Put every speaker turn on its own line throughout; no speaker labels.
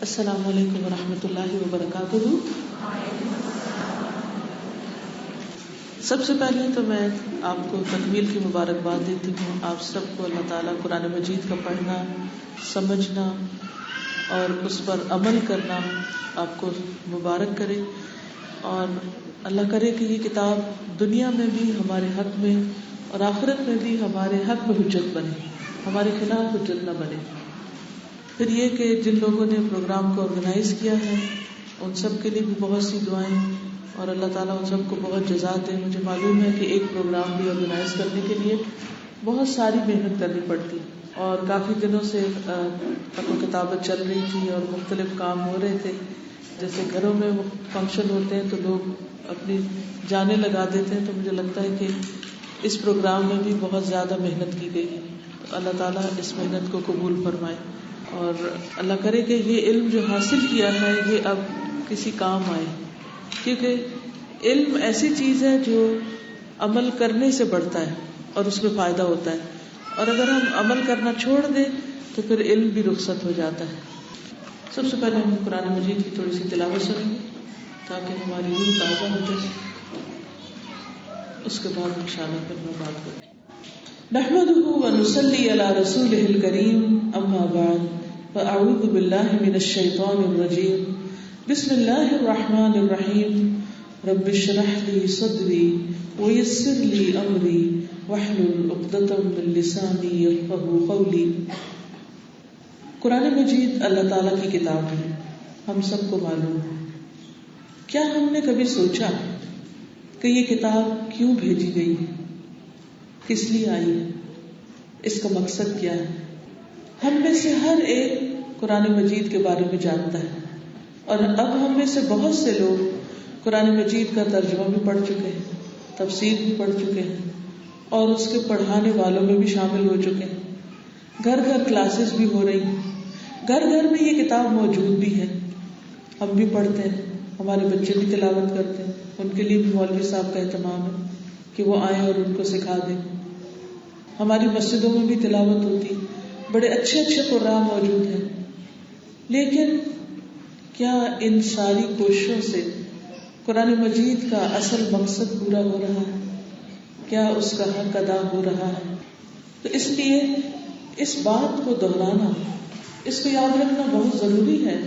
السلام علیکم ورحمۃ اللہ وبرکاتہ۔ سب سے پہلے تو میں آپ کو تکمیل کی مبارکباد دیتی ہوں۔ آپ سب کو اللہ تعالیٰ قرآن مجید کا پڑھنا، سمجھنا اور اس پر عمل کرنا آپ کو مبارک کرے، اور اللہ کرے کہ یہ کتاب دنیا میں بھی ہمارے حق میں اور آخرت میں بھی ہمارے حق میں حجت بنے، ہمارے خلاف حجت نہ بنے۔ پھر یہ کہ جن لوگوں نے پروگرام کو آرگنائز کیا ہے ان سب کے لیے بھی بہت سی دعائیں، اور اللہ تعالیٰ ان سب کو بہت جزات دے۔ مجھے معلوم ہے کہ ایک پروگرام بھی آرگنائز کرنے کے لیے بہت ساری محنت کرنی پڑتی، اور کافی دنوں سے کتابت چل رہی تھی اور مختلف کام ہو رہے تھے۔ جیسے گھروں میں فنکشن ہوتے ہیں تو لوگ اپنی جانیں لگا دیتے ہیں، تو مجھے لگتا ہے کہ اس پروگرام میں بھی بہت زیادہ محنت کی گئی ہے۔ اللہ تعالیٰ اس محنت کو قبول فرمائے، اور اللہ کرے کہ یہ علم جو حاصل کیا ہے یہ اب کسی کام آئے، کیونکہ علم ایسی چیز ہے جو عمل کرنے سے بڑھتا ہے اور اس میں فائدہ ہوتا ہے، اور اگر ہم عمل کرنا چھوڑ دیں تو پھر علم بھی رخصت ہو جاتا ہے۔ سب سے پہلے ہم قرآن مجید کی تھوڑی سی تلاوت سنیں گے تاکہ ہماری روح تازہ ہو جائے، اس کے بعد انشاءاللہ پھر میں بات کروں۔ نحمده ونصلي على رسوله الكريم، اما بعد، فاعوذ بالله من الشيطان الرجيم، بسم الله الرحمن الرحيم، رب اشرح لي صدري ويسر لي امري واحلل عقدة من لساني يفقهوا قولي۔ قرآن مجید اللہ تعالیٰ کی کتاب ہے، ہم سب کو معلوم ہے۔ کیا ہم نے کبھی سوچا کہ یہ کتاب کیوں بھیجی گئی ہے، کس لیے آئی ہے، اس کا مقصد کیا ہے؟ ہم میں سے ہر ایک قرآن مجید کے بارے میں جانتا ہے، اور اب ہم میں سے بہت سے لوگ قرآن مجید کا ترجمہ بھی پڑھ چکے ہیں، تفسیر بھی پڑھ چکے ہیں، اور اس کے پڑھانے والوں میں بھی شامل ہو چکے ہیں۔ گھر گھر کلاسز بھی ہو رہی ہیں، گھر گھر میں یہ کتاب موجود بھی ہے، ہم بھی پڑھتے ہیں، ہمارے بچے بھی تلاوت کرتے ہیں، ان کے لیے بھی مولوی صاحب کا اہتمام ہے کہ وہ آئیں اور ان کو سکھا دیں۔ ہماری مسجدوں میں بھی تلاوت ہوتی، بڑے اچھے اچھے قرآن موجود ہیں، لیکن کیا ان ساری کوششوں سے قرآن مجید کا اصل مقصد پورا ہو رہا ہے؟ کیا اس کا حق ادا ہو رہا ہے؟ تو اس لیے اس بات کو دہرانا، اس کو یاد رکھنا بہت ضروری ہے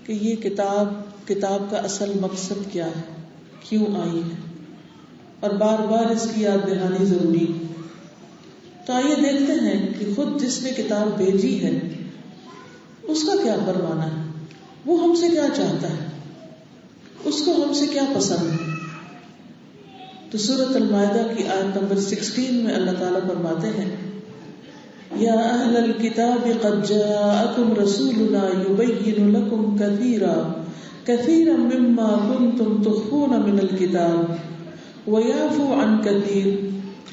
کہ یہ کتاب کا اصل مقصد کیا ہے، کیوں آئی ہے، اور بار بار اس کی یاد دہانی ضروری ہے۔ تو آئیے دیکھتے ہیں کہ خود جس نے کتاب بھیجی ہے اس کا کیا فرمانا ہے، وہ ہم سے کیا چاہتا ہے، اس کو ہم سے کیا پسند ہے۔ تو سورۃ المائدہ کی آیت نمبر 16 میں اللہ تعالیٰ فرماتے ہیں، یا اہل الکتاب قد جاءکم رسولنا یبین لکم کثیرا مما کنتم تخفون من الکتاب ویعفو عن کثیر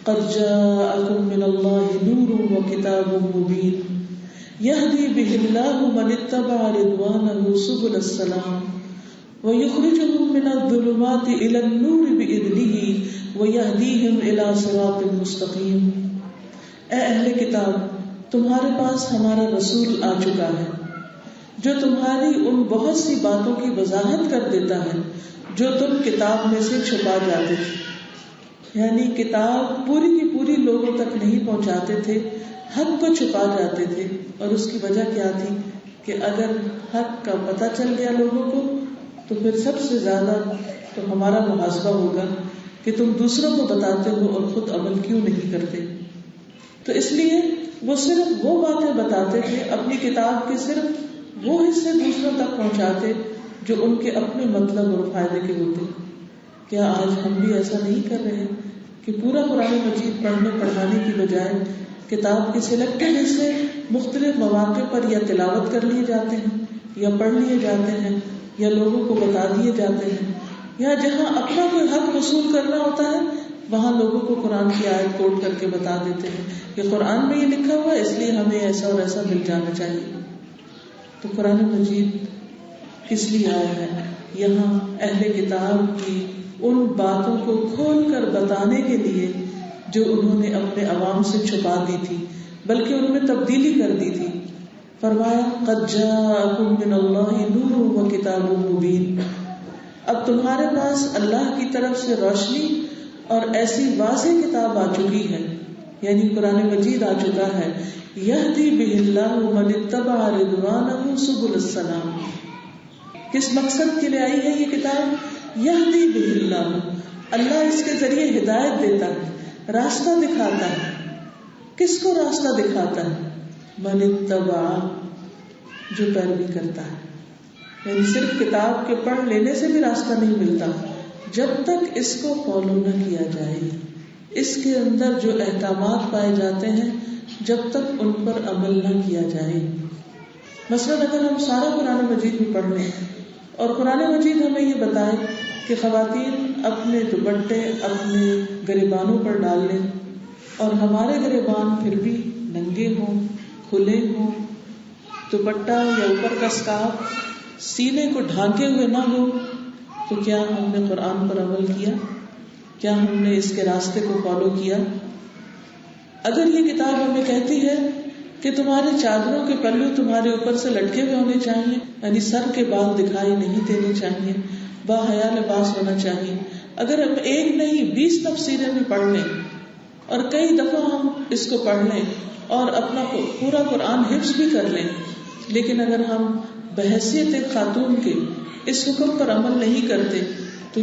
قد جاءکم من اللہ نور وکتاب مبین یہدی بہ اللہ من اتبع رضوانہ سبل السلام ویخرجہم من الظلمات الی النور بإذنہ ویہدیہم الی صراط مستقیم۔ اے اہل کتاب، تمہارے پاس ہمارا رسول آ چکا ہے جو تمہاری ان بہت سی باتوں کی وضاحت کر دیتا ہے جو تم کتاب میں سے چھپا جاتے تھے۔ یعنی کتاب پوری کی پوری لوگوں تک نہیں پہنچاتے تھے، حق کو چھپا جاتے تھے، اور اس کی وجہ کیا تھی کہ اگر حق کا پتہ چل گیا لوگوں کو تو پھر سب سے زیادہ تو ہمارا محاسبہ ہوگا کہ تم دوسروں کو بتاتے ہو اور خود عمل کیوں نہیں کرتے۔ تو اس لیے وہ صرف وہ باتیں بتاتے تھے، اپنی کتاب کے صرف وہ حصے دوسروں تک پہنچاتے جو ان کے اپنے مطلب اور فائدے کے ہوتے۔ کیا آج ہم بھی ایسا نہیں کر رہے کہ پورا قرآن مجید پڑھنے پڑھانے کی بجائے کتاب کے سلیکٹڈ حصے مختلف مواقع پر یا تلاوت کر لیے جاتے ہیں، یا پڑھ لیے جاتے ہیں، یا لوگوں کو بتا دیے جاتے ہیں، یا جہاں اپنا کوئی حق وصول کرنا ہوتا ہے وہاں لوگوں کو قرآن کی آیت کوٹ کر کے بتا دیتے ہیں کہ قرآن میں یہ لکھا ہوا ہے اس لیے ہمیں ایسا اور ایسا مل جانا چاہیے۔ تو قرآن مجید کس لیے آیا ہے؟ یہاں اہل کتاب کی ان باتوں کو کھول کر بتانے کے لیے جو انہوں نے اپنے عوام سے چھپا دی تھی، بلکہ ان میں تبدیلی کر دی تھی۔ فرمایا قد جاءکم من اللہ نور و کتاب مبین، اب تمہارے پاس اللہ کی طرف سے روشنی اور ایسی واضح کتاب آ چکی ہے، یعنی قرآن مجید آ چکا ہے، یہدی بہ اللہ من اتبع رضوانہ سبل السلام۔ کس مقصد کے لیے آئی ہے یہ کتاب؟ یہدی بہ اللہ، اللہ اس کے ذریعے ہدایت دیتا ہے، راستہ دکھاتا ہے۔ کس کو راستہ دکھاتا ہے؟ من اتبع، جو پیروی کرتا ہے۔ یعنی صرف کتاب کے پڑھ لینے سے بھی راستہ نہیں ملتا، جب تک اس کو فالو نہ کیا جائے، اس کے اندر جو احکامات پائے جاتے ہیں جب تک ان پر عمل نہ کیا جائے۔ مثلا اگر ہم سارا قرآن مجید بھی پڑھ لیں اور قرآن مجید ہمیں یہ بتائے کہ خواتین اپنے دوپٹے اپنے گریبانوں پر ڈال لیں، اور ہمارے گریبان پھر بھی ننگے ہوں، کھلے ہوں، دوپٹہ یا اوپر کا اسکارف سینے کو ڈھانکے ہوئے نہ ہو، تو کیا ہم نے قرآن پر عمل کیا؟ کیا ہم نے اس کے راستے کو فالو کیا؟ اگر یہ کتاب ہمیں کہتی ہے کہ تمہارے چادروں کے پلو تمہارے اوپر سے لٹکے ہوئے ہونے چاہیے، یعنی سر کے بال دکھائی نہیں دینے چاہیے، باحیا لباس ہونا چاہیے، اگر ہم ایک نہیں 20 تفسیریں بھی پڑھ لیں اور کئی دفعہ ہم اس کو پڑھ لیں اور اپنا پورا قرآن حفظ بھی کر لیں، لیکن اگر ہم بحیثیت ایک خاتون کے اس حکم پر عمل نہیں کرتے، تو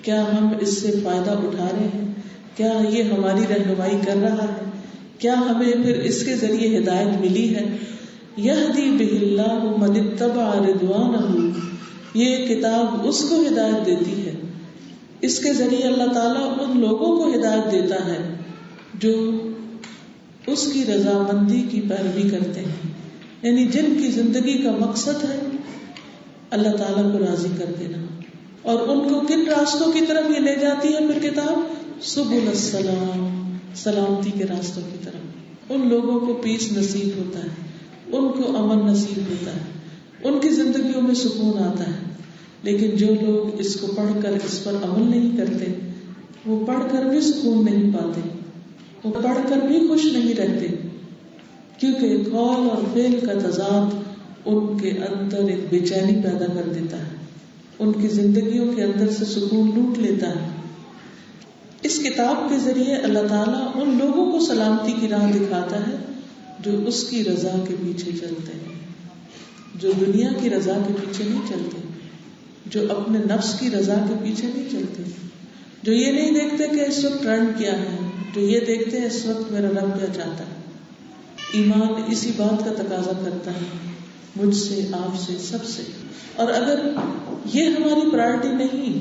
کیا ہم اس سے فائدہ اٹھا رہے ہیں؟ کیا یہ ہماری رہنمائی کر رہا ہے؟ کیا ہمیں پھر اس کے ذریعے ہدایت ملی ہے؟ یہدی بہ اللہ من اتبع رضوانہ، یہ کتاب اس کو ہدایت دیتی ہے، اس کے ذریعے اللہ تعالیٰ ان لوگوں کو ہدایت دیتا ہے جو اس کی رضامندی کی پیروی کرتے ہیں، یعنی جن کی زندگی کا مقصد ہے اللہ تعالیٰ کو راضی کر دینا۔ اور ان کو کن راستوں کی طرف یہ لے جاتی ہے پھر کتاب؟ سبل السلام، سلامتی کے راستوں کی طرف۔ ان لوگوں کو پیس نصیب ہوتا ہے، ان کو امن نصیب ہوتا ہے، ان کی زندگیوں میں سکون آتا ہے۔ لیکن جو لوگ اس کو پڑھ کر اس پر عمل نہیں کرتے، وہ پڑھ کر بھی سکون نہیں پاتے، وہ پڑھ کر بھی خوش نہیں رہتے، کیونکہ قول اور فعل کا تضاد ان کے اندر ایک بے چینی پیدا کر دیتا ہے، ان کی زندگیوں کے اندر سے سکون لوٹ لیتا ہے۔ اس کتاب کے ذریعے اللہ تعالیٰ ان لوگوں کو سلامتی کی راہ دکھاتا ہے جو اس کی رضا کے پیچھے چلتے ہیں، جو دنیا کی رضا کے پیچھے نہیں چلتے، جو اپنے نفس کی رضا کے پیچھے نہیں چلتے، جو یہ نہیں دیکھتے کہ اس وقت ٹرینڈ کیا ہے، جو یہ دیکھتے ہیں اس وقت میرا رب کیا چاہتا ہے۔ ایمان اسی بات کا تقاضا کرتا ہے، مجھ سے، آپ سے، سب سے۔ اور اگر یہ ہماری پرائرٹی نہیں،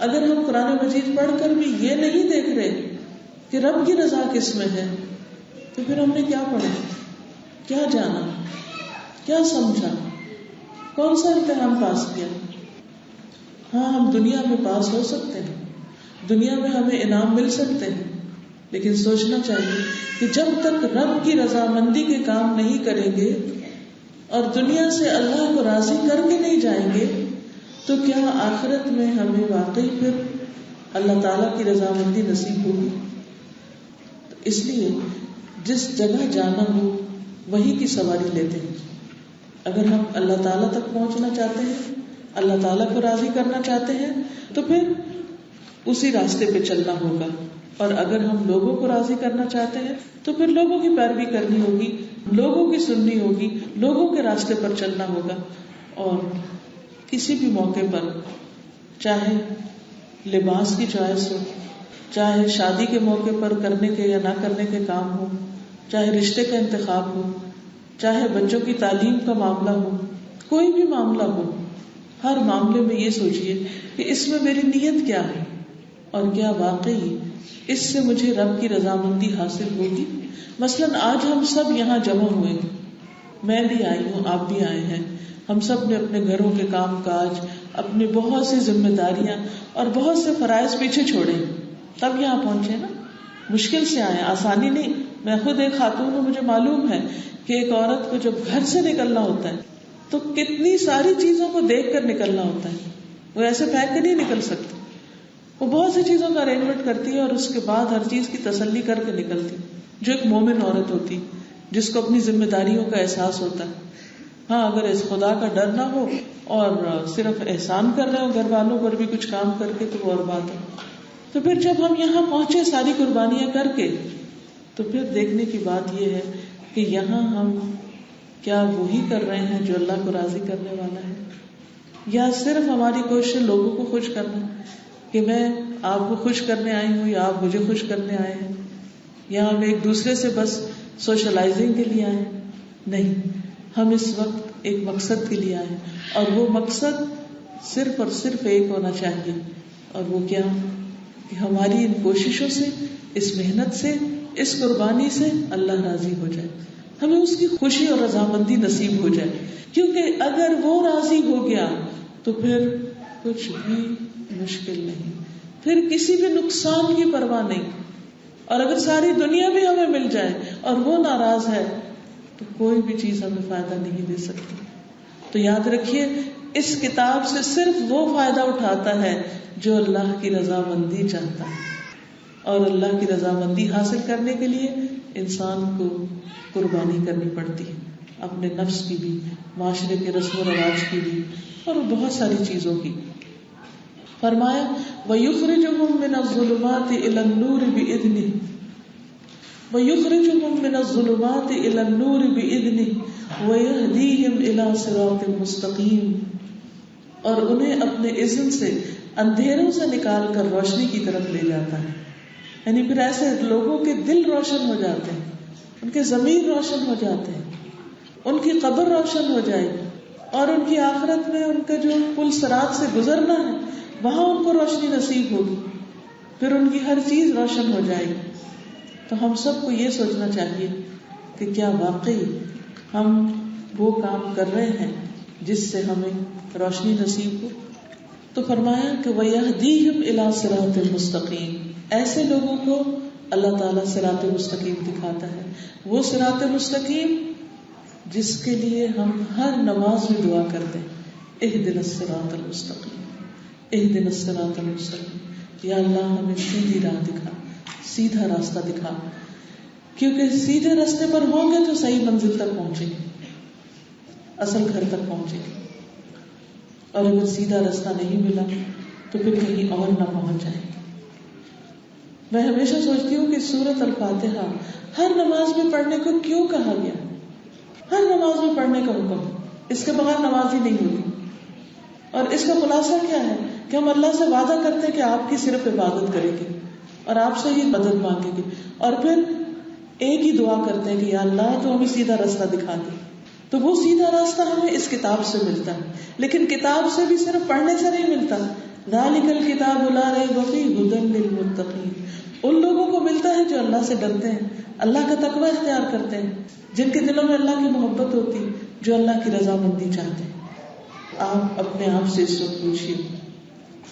اگر ہم قرآن مجید پڑھ کر بھی یہ نہیں دیکھ رہے کہ رب کی رضا کس میں ہے، تو پھر ہم نے کیا پڑھا، کیا جانا، کیا سمجھا، کون سا امتحان پاس کیا؟ ہاں، ہم دنیا میں پاس ہو سکتے ہیں، دنیا میں ہمیں انعام مل سکتے ہیں، لیکن سوچنا چاہیے کہ جب تک رب کی رضامندی کے کام نہیں کریں گے اور دنیا سے اللہ کو راضی کر کے نہیں جائیں گے، تو کیا آخرت میں ہمیں واقعی پھر اللہ تعالیٰ کی رضامندی نصیب ہوگی؟ اس لیے جس جگہ جانا ہو وہیں کی سواری لیتے ہیں۔ اگر ہم اللہ تعالیٰ تک پہنچنا چاہتے ہیں، اللہ تعالیٰ کو راضی کرنا چاہتے ہیں، تو پھر اسی راستے پہ چلنا ہوگا، اور اگر ہم لوگوں کو راضی کرنا چاہتے ہیں تو پھر لوگوں کی پیروی کرنی ہوگی، لوگوں کی سننی ہوگی، لوگوں کے راستے پر چلنا ہوگا۔ اور کسی بھی موقع پر، چاہے لباس کی چوائس ہو، چاہے شادی کے موقع پر کرنے کے یا نہ کرنے کے کام ہو، چاہے رشتے کا انتخاب ہو، چاہے بچوں کی تعلیم کا معاملہ ہو، کوئی بھی معاملہ ہو، ہر معاملے میں یہ سوچئے کہ اس میں میری نیت کیا ہے، اور کیا واقعی اس سے مجھے رب کی رضامندی حاصل ہوگی۔ مثلاً آج ہم سب یہاں جمع ہوئے، میں بھی آئی ہوں، آپ بھی آئے ہیں، ہم سب نے اپنے گھروں کے کام کاج، اپنی بہت سی ذمہ داریاں اور بہت سے فرائض پیچھے چھوڑے، تب یہاں پہنچے نا، مشکل سے آئے، آسانی نہیں۔ میں خود ایک خاتون ہوں، مجھے معلوم ہے کہ ایک عورت کو جب گھر سے نکلنا ہوتا ہے تو کتنی ساری چیزوں کو دیکھ کر نکلنا ہوتا ہے، وہ ایسے پھینک کے نہیں نکل سکتی، وہ بہت سی چیزوں کا ارینجمنٹ کرتی ہے اور اس کے بعد ہر چیز کی تسلی کر کے نکلتی، جو ایک مومن عورت ہوتی۔ جس کو اپنی ذمہ داریوں کا احساس ہوتا ہے. ہاں اگر اس خدا کا ڈر نہ ہو اور صرف احسان کر رہے ہو گھر والوں پر بھی کچھ کام کر کے تو وہ اور بات ہے. تو پھر جب ہم یہاں پہنچے ساری قربانیاں کر کے, تو پھر دیکھنے کی بات یہ ہے کہ یہاں ہم کیا وہی کر رہے ہیں جو اللہ کو راضی کرنے والا ہے, یا صرف ہماری کوشش لوگوں کو خوش کرنا کہ میں آپ کو خوش کرنے آئی ہوں یا آپ مجھے خوش کرنے آئے ہیں, یا ہم ایک دوسرے سے بس سوشلائزنگ کے لیے آئے ہیں. نہیں, ہم اس وقت ایک مقصد کے لیے آئے ہیں, اور وہ مقصد صرف اور صرف ایک ہونا چاہیے, اور وہ کیا کہ ہماری ان کوششوں سے, اس محنت سے, اس قربانی سے اللہ راضی ہو جائے, ہمیں اس کی خوشی اور رضامندی نصیب ہو جائے. کیونکہ اگر وہ راضی ہو گیا تو پھر کچھ بھی مشکل نہیں, پھر کسی بھی نقصان کی پرواہ نہیں. اور اگر ساری دنیا بھی ہمیں مل جائے اور وہ ناراض ہے تو کوئی بھی چیز ہمیں فائدہ نہیں دے سکتی. تو یاد رکھیے, اس کتاب سے صرف وہ فائدہ اٹھاتا ہے جو اللہ کی رضامندی چاہتا ہے, اور اللہ کی رضامندی حاصل کرنے کے لیے انسان کو قربانی کرنی پڑتی ہے, اپنے نفس کی بھی, معاشرے کے رسم و رواج کی بھی, اور بہت ساری چیزوں کی. فرمایا وَيُخْرِجُهُم مِّنَ الظُّلُمَاتِ إِلَى النُّورِ بِإِذْنِهِ وَيُخْرِجُهُم مِّنَ الظُّلُمَاتِ إِلَى النُّورِ بِإِذْنِهِ وَيَهْدِيهِمْ إِلَى صِرَاطٍ مُّسْتَقِيمٍ, اور انہیں اپنے اذن سے اندھیروں سے نکال کر روشنی کی طرف لے جاتا ہے. یعنی پھر ایسے لوگوں کے دل روشن ہو جاتے ہیں, ان کے ضمیر روشن ہو جاتے ہیں, ان کی قبر روشن ہو جائے گی, اور ان کی آخرت میں ان کا جو پل صراط سے گزرنا ہے وہاں ان کو روشنی نصیب ہوگی, پھر ان کی ہر چیز روشن ہو جائے گی. تو ہم سب کو یہ سوچنا چاہیے کہ کیا واقعی ہم وہ کام کر رہے ہیں جس سے ہمیں روشنی نصیب ہو. تو فرمایا کہ وَيَهْدِيهِمْ إِلَى صِرَاطٍ مُّسْتَقِيمٍ, ایسے لوگوں کو اللہ تعالیٰ صراط مستقیم دکھاتا ہے, وہ صراط مستقیم جس کے لیے ہم ہر نماز میں دعا کرتے ہیں, اهْدِنَا الصِّرَاطَ الْمُسْتَقِيمَ اهْدِنَا الصِّرَاطَ الْمُسْتَقِيمَ, یا اللہ ہمیں سیدھی راہ دکھا, سیدھا راستہ دکھا, کیونکہ سیدھے راستے پر ہوں گے تو صحیح منزل تک پہنچیں گے, اصل گھر تک پہنچیں گے, اور اگر سیدھا راستہ نہیں ملا تو پھر کہیں اور نہ پہنچ جائیں گے. میں ہمیشہ سوچتی ہوں کہ سورۃ الفاتحہ ہر نماز میں پڑھنے کو کیوں کہا گیا, ہر نماز میں پڑھنے کا حکم, اس کے بغیر نماز ہی نہیں ہوتی. اور اس کا خلاصہ کیا ہے کہ ہم اللہ سے وعدہ کرتے ہیں کہ آپ کی صرف عبادت کریں گے اور آپ سے ہی مدد مانگیں گے, اور پھر ایک ہی دعا کرتے ہیں کہ یا اللہ تو ہمیں سیدھا راستہ دکھا دے. تو وہ سیدھا راستہ ہمیں اس کتاب سے ملتا ہے, لیکن کتاب سے بھی صرف پڑھنے سے نہیں ملتا. ذَلِكَ الْكِتَابُ لَا رَيْبَ فِيهِ هُدًى لِّلْمُتَّقِينَ, ان لوگوں کو ملتا ہے جو اللہ سے ڈرتے ہیں, اللہ کا تقوی اختیار کرتے ہیں, جن کے دلوں میں اللہ کی محبت ہوتی, جو اللہ کی رضامندی چاہتے ہیں. آپ اپنے آپ سے اس وقت پوچھیے,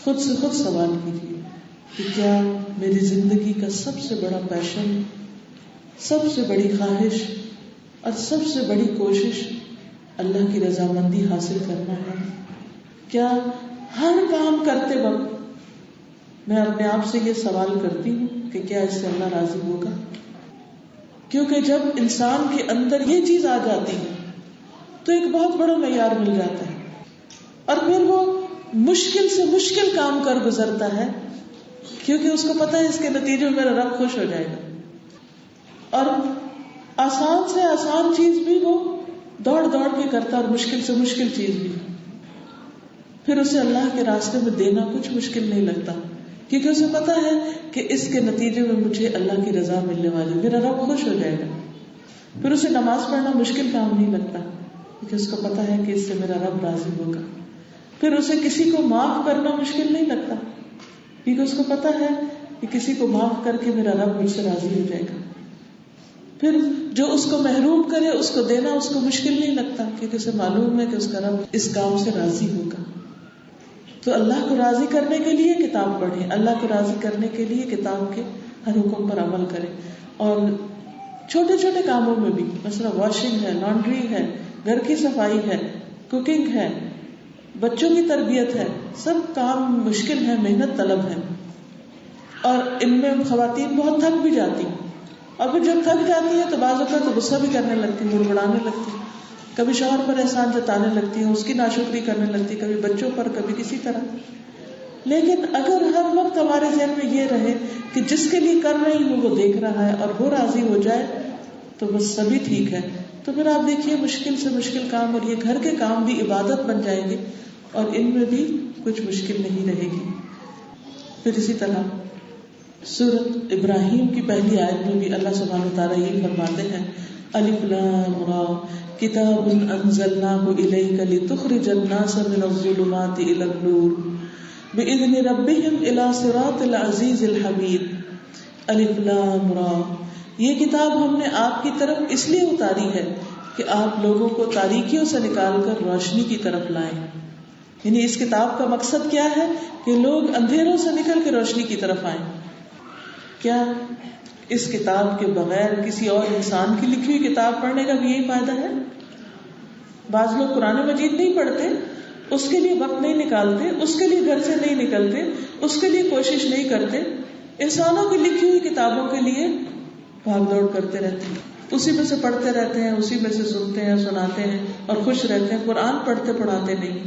خود سے خود سوال کیجیے کہ کیا میری زندگی کا سب سے بڑا پیشن, سب سے بڑی خواہش اور سب سے بڑی کوشش اللہ کی رضامندی حاصل کرنا ہے؟ کیا ہر کام کرتے وقت میں اپنے آپ سے یہ سوال کرتی ہوں کہ کیا اس سے اللہ راضی ہوگا؟ کیونکہ جب انسان کے اندر یہ چیز آ جاتی ہے تو ایک بہت بڑا معیار مل جاتا ہے, اور پھر وہ مشکل سے مشکل کام کر گزرتا ہے, کیونکہ اس کو پتا ہے اس کے نتیجے میں میرا رب خوش ہو جائے گا. اور آسان سے آسان چیز بھی وہ دوڑ دوڑ کے کرتا, اور مشکل سے مشکل چیز بھی پھر اسے اللہ کے راستے میں دینا کچھ مشکل نہیں لگتا, کیونکہ اسے پتا ہے کہ اس کے نتیجے میں مجھے اللہ کی رضا ملنے والی, میرا رب خوش ہو جائے گا. پھر اسے نماز پڑھنا مشکل کام نہیں لگتا, کیونکہ اس کو پتا ہے کہ اس سے میرا رب راضی ہوگا. پھر اسے کسی کو معاف کرنا مشکل نہیں لگتا, کیونکہ اس کو پتا ہے کہ کسی کو معاف کر کے میرا رب مجھ سے راضی ہو جائے گا. پھر جو اس کو محروم کرے اس کو دینا اس کو مشکل نہیں لگتا, کیونکہ اسے معلوم ہے کہ اس کا رب اس کام سے راضی ہوگا. تو اللہ کو راضی کرنے کے لیے کتاب پڑھیں, اللہ کو راضی کرنے کے لیے کتاب کے ہر حکم پر عمل کریں, اور چھوٹے چھوٹے کاموں میں بھی, مثلا واشنگ ہے, لانڈری ہے, گھر کی صفائی ہے, کوکنگ ہے, بچوں کی تربیت ہے, سب کام مشکل ہے, محنت طلب ہے, اور ان میں خواتین بہت تھک بھی جاتی ہیں. اور پھر جب تھک جاتی ہے تو بعض اوقات تو غصہ بھی کرنے لگتی ہے، بڑبڑانے لگتی ہے، کبھی شوہر پر احسان جتانے لگتی ہے، اس کی ناشکری کرنے لگتی ہے، کبھی بچوں پر، کبھی کسی طرح. لیکن اگر ہر وقت ہمارے ذہن میں یہ رہے کہ جس کے لیے کر رہی ہوں وہ دیکھ رہا ہے اور وہ راضی ہو جائے تو بس سبھی ٹھیک ہے، تو پھر آپ دیکھیے مشکل سے مشکل کام اور یہ گھر کے کام بھی عبادت بن جائیں گے اور ان میں بھی کچھ مشکل نہیں رہے گی. پھر اسی طرح سورۃ ابراہیم کی پہلی آیت میں بھی اللہ سبحانہ وتعالیٰ یہ فرماتے ہیں الف لام را کتاب انزلناہ الیک لتخرج الناس من الظلمات الی النور بإذن ربهم الى صراط العزیز الحمید. الف لام را، یہ کتاب ہم نے آپ کی طرف اس لیے اتاری ہے کہ آپ لوگوں کو تاریکیوں سے نکال کر روشنی کی طرف لائیں. یعنی اس کتاب کا مقصد کیا ہے کہ لوگ اندھیروں سے نکل کے روشنی کی طرف آئیں. کیا اس کتاب کے بغیر کسی اور انسان کی لکھی ہوئی کتاب پڑھنے کا بھی یہی فائدہ ہے؟ بعض لوگ قرآن مجید نہیں پڑھتے، اس کے لیے وقت نہیں نکالتے، اس کے لیے گھر سے نہیں نکلتے، اس کے لیے کوشش نہیں کرتے، انسانوں کی لکھی ہوئی کتابوں کے لیے بھاگ دوڑ کرتے رہتے ہیں، اسی میں سے پڑھتے رہتے ہیں، اسی میں سے سنتے ہیں، سناتے ہیں اور خوش رہتے ہیں. قرآن پڑھتے پڑھاتے نہیں،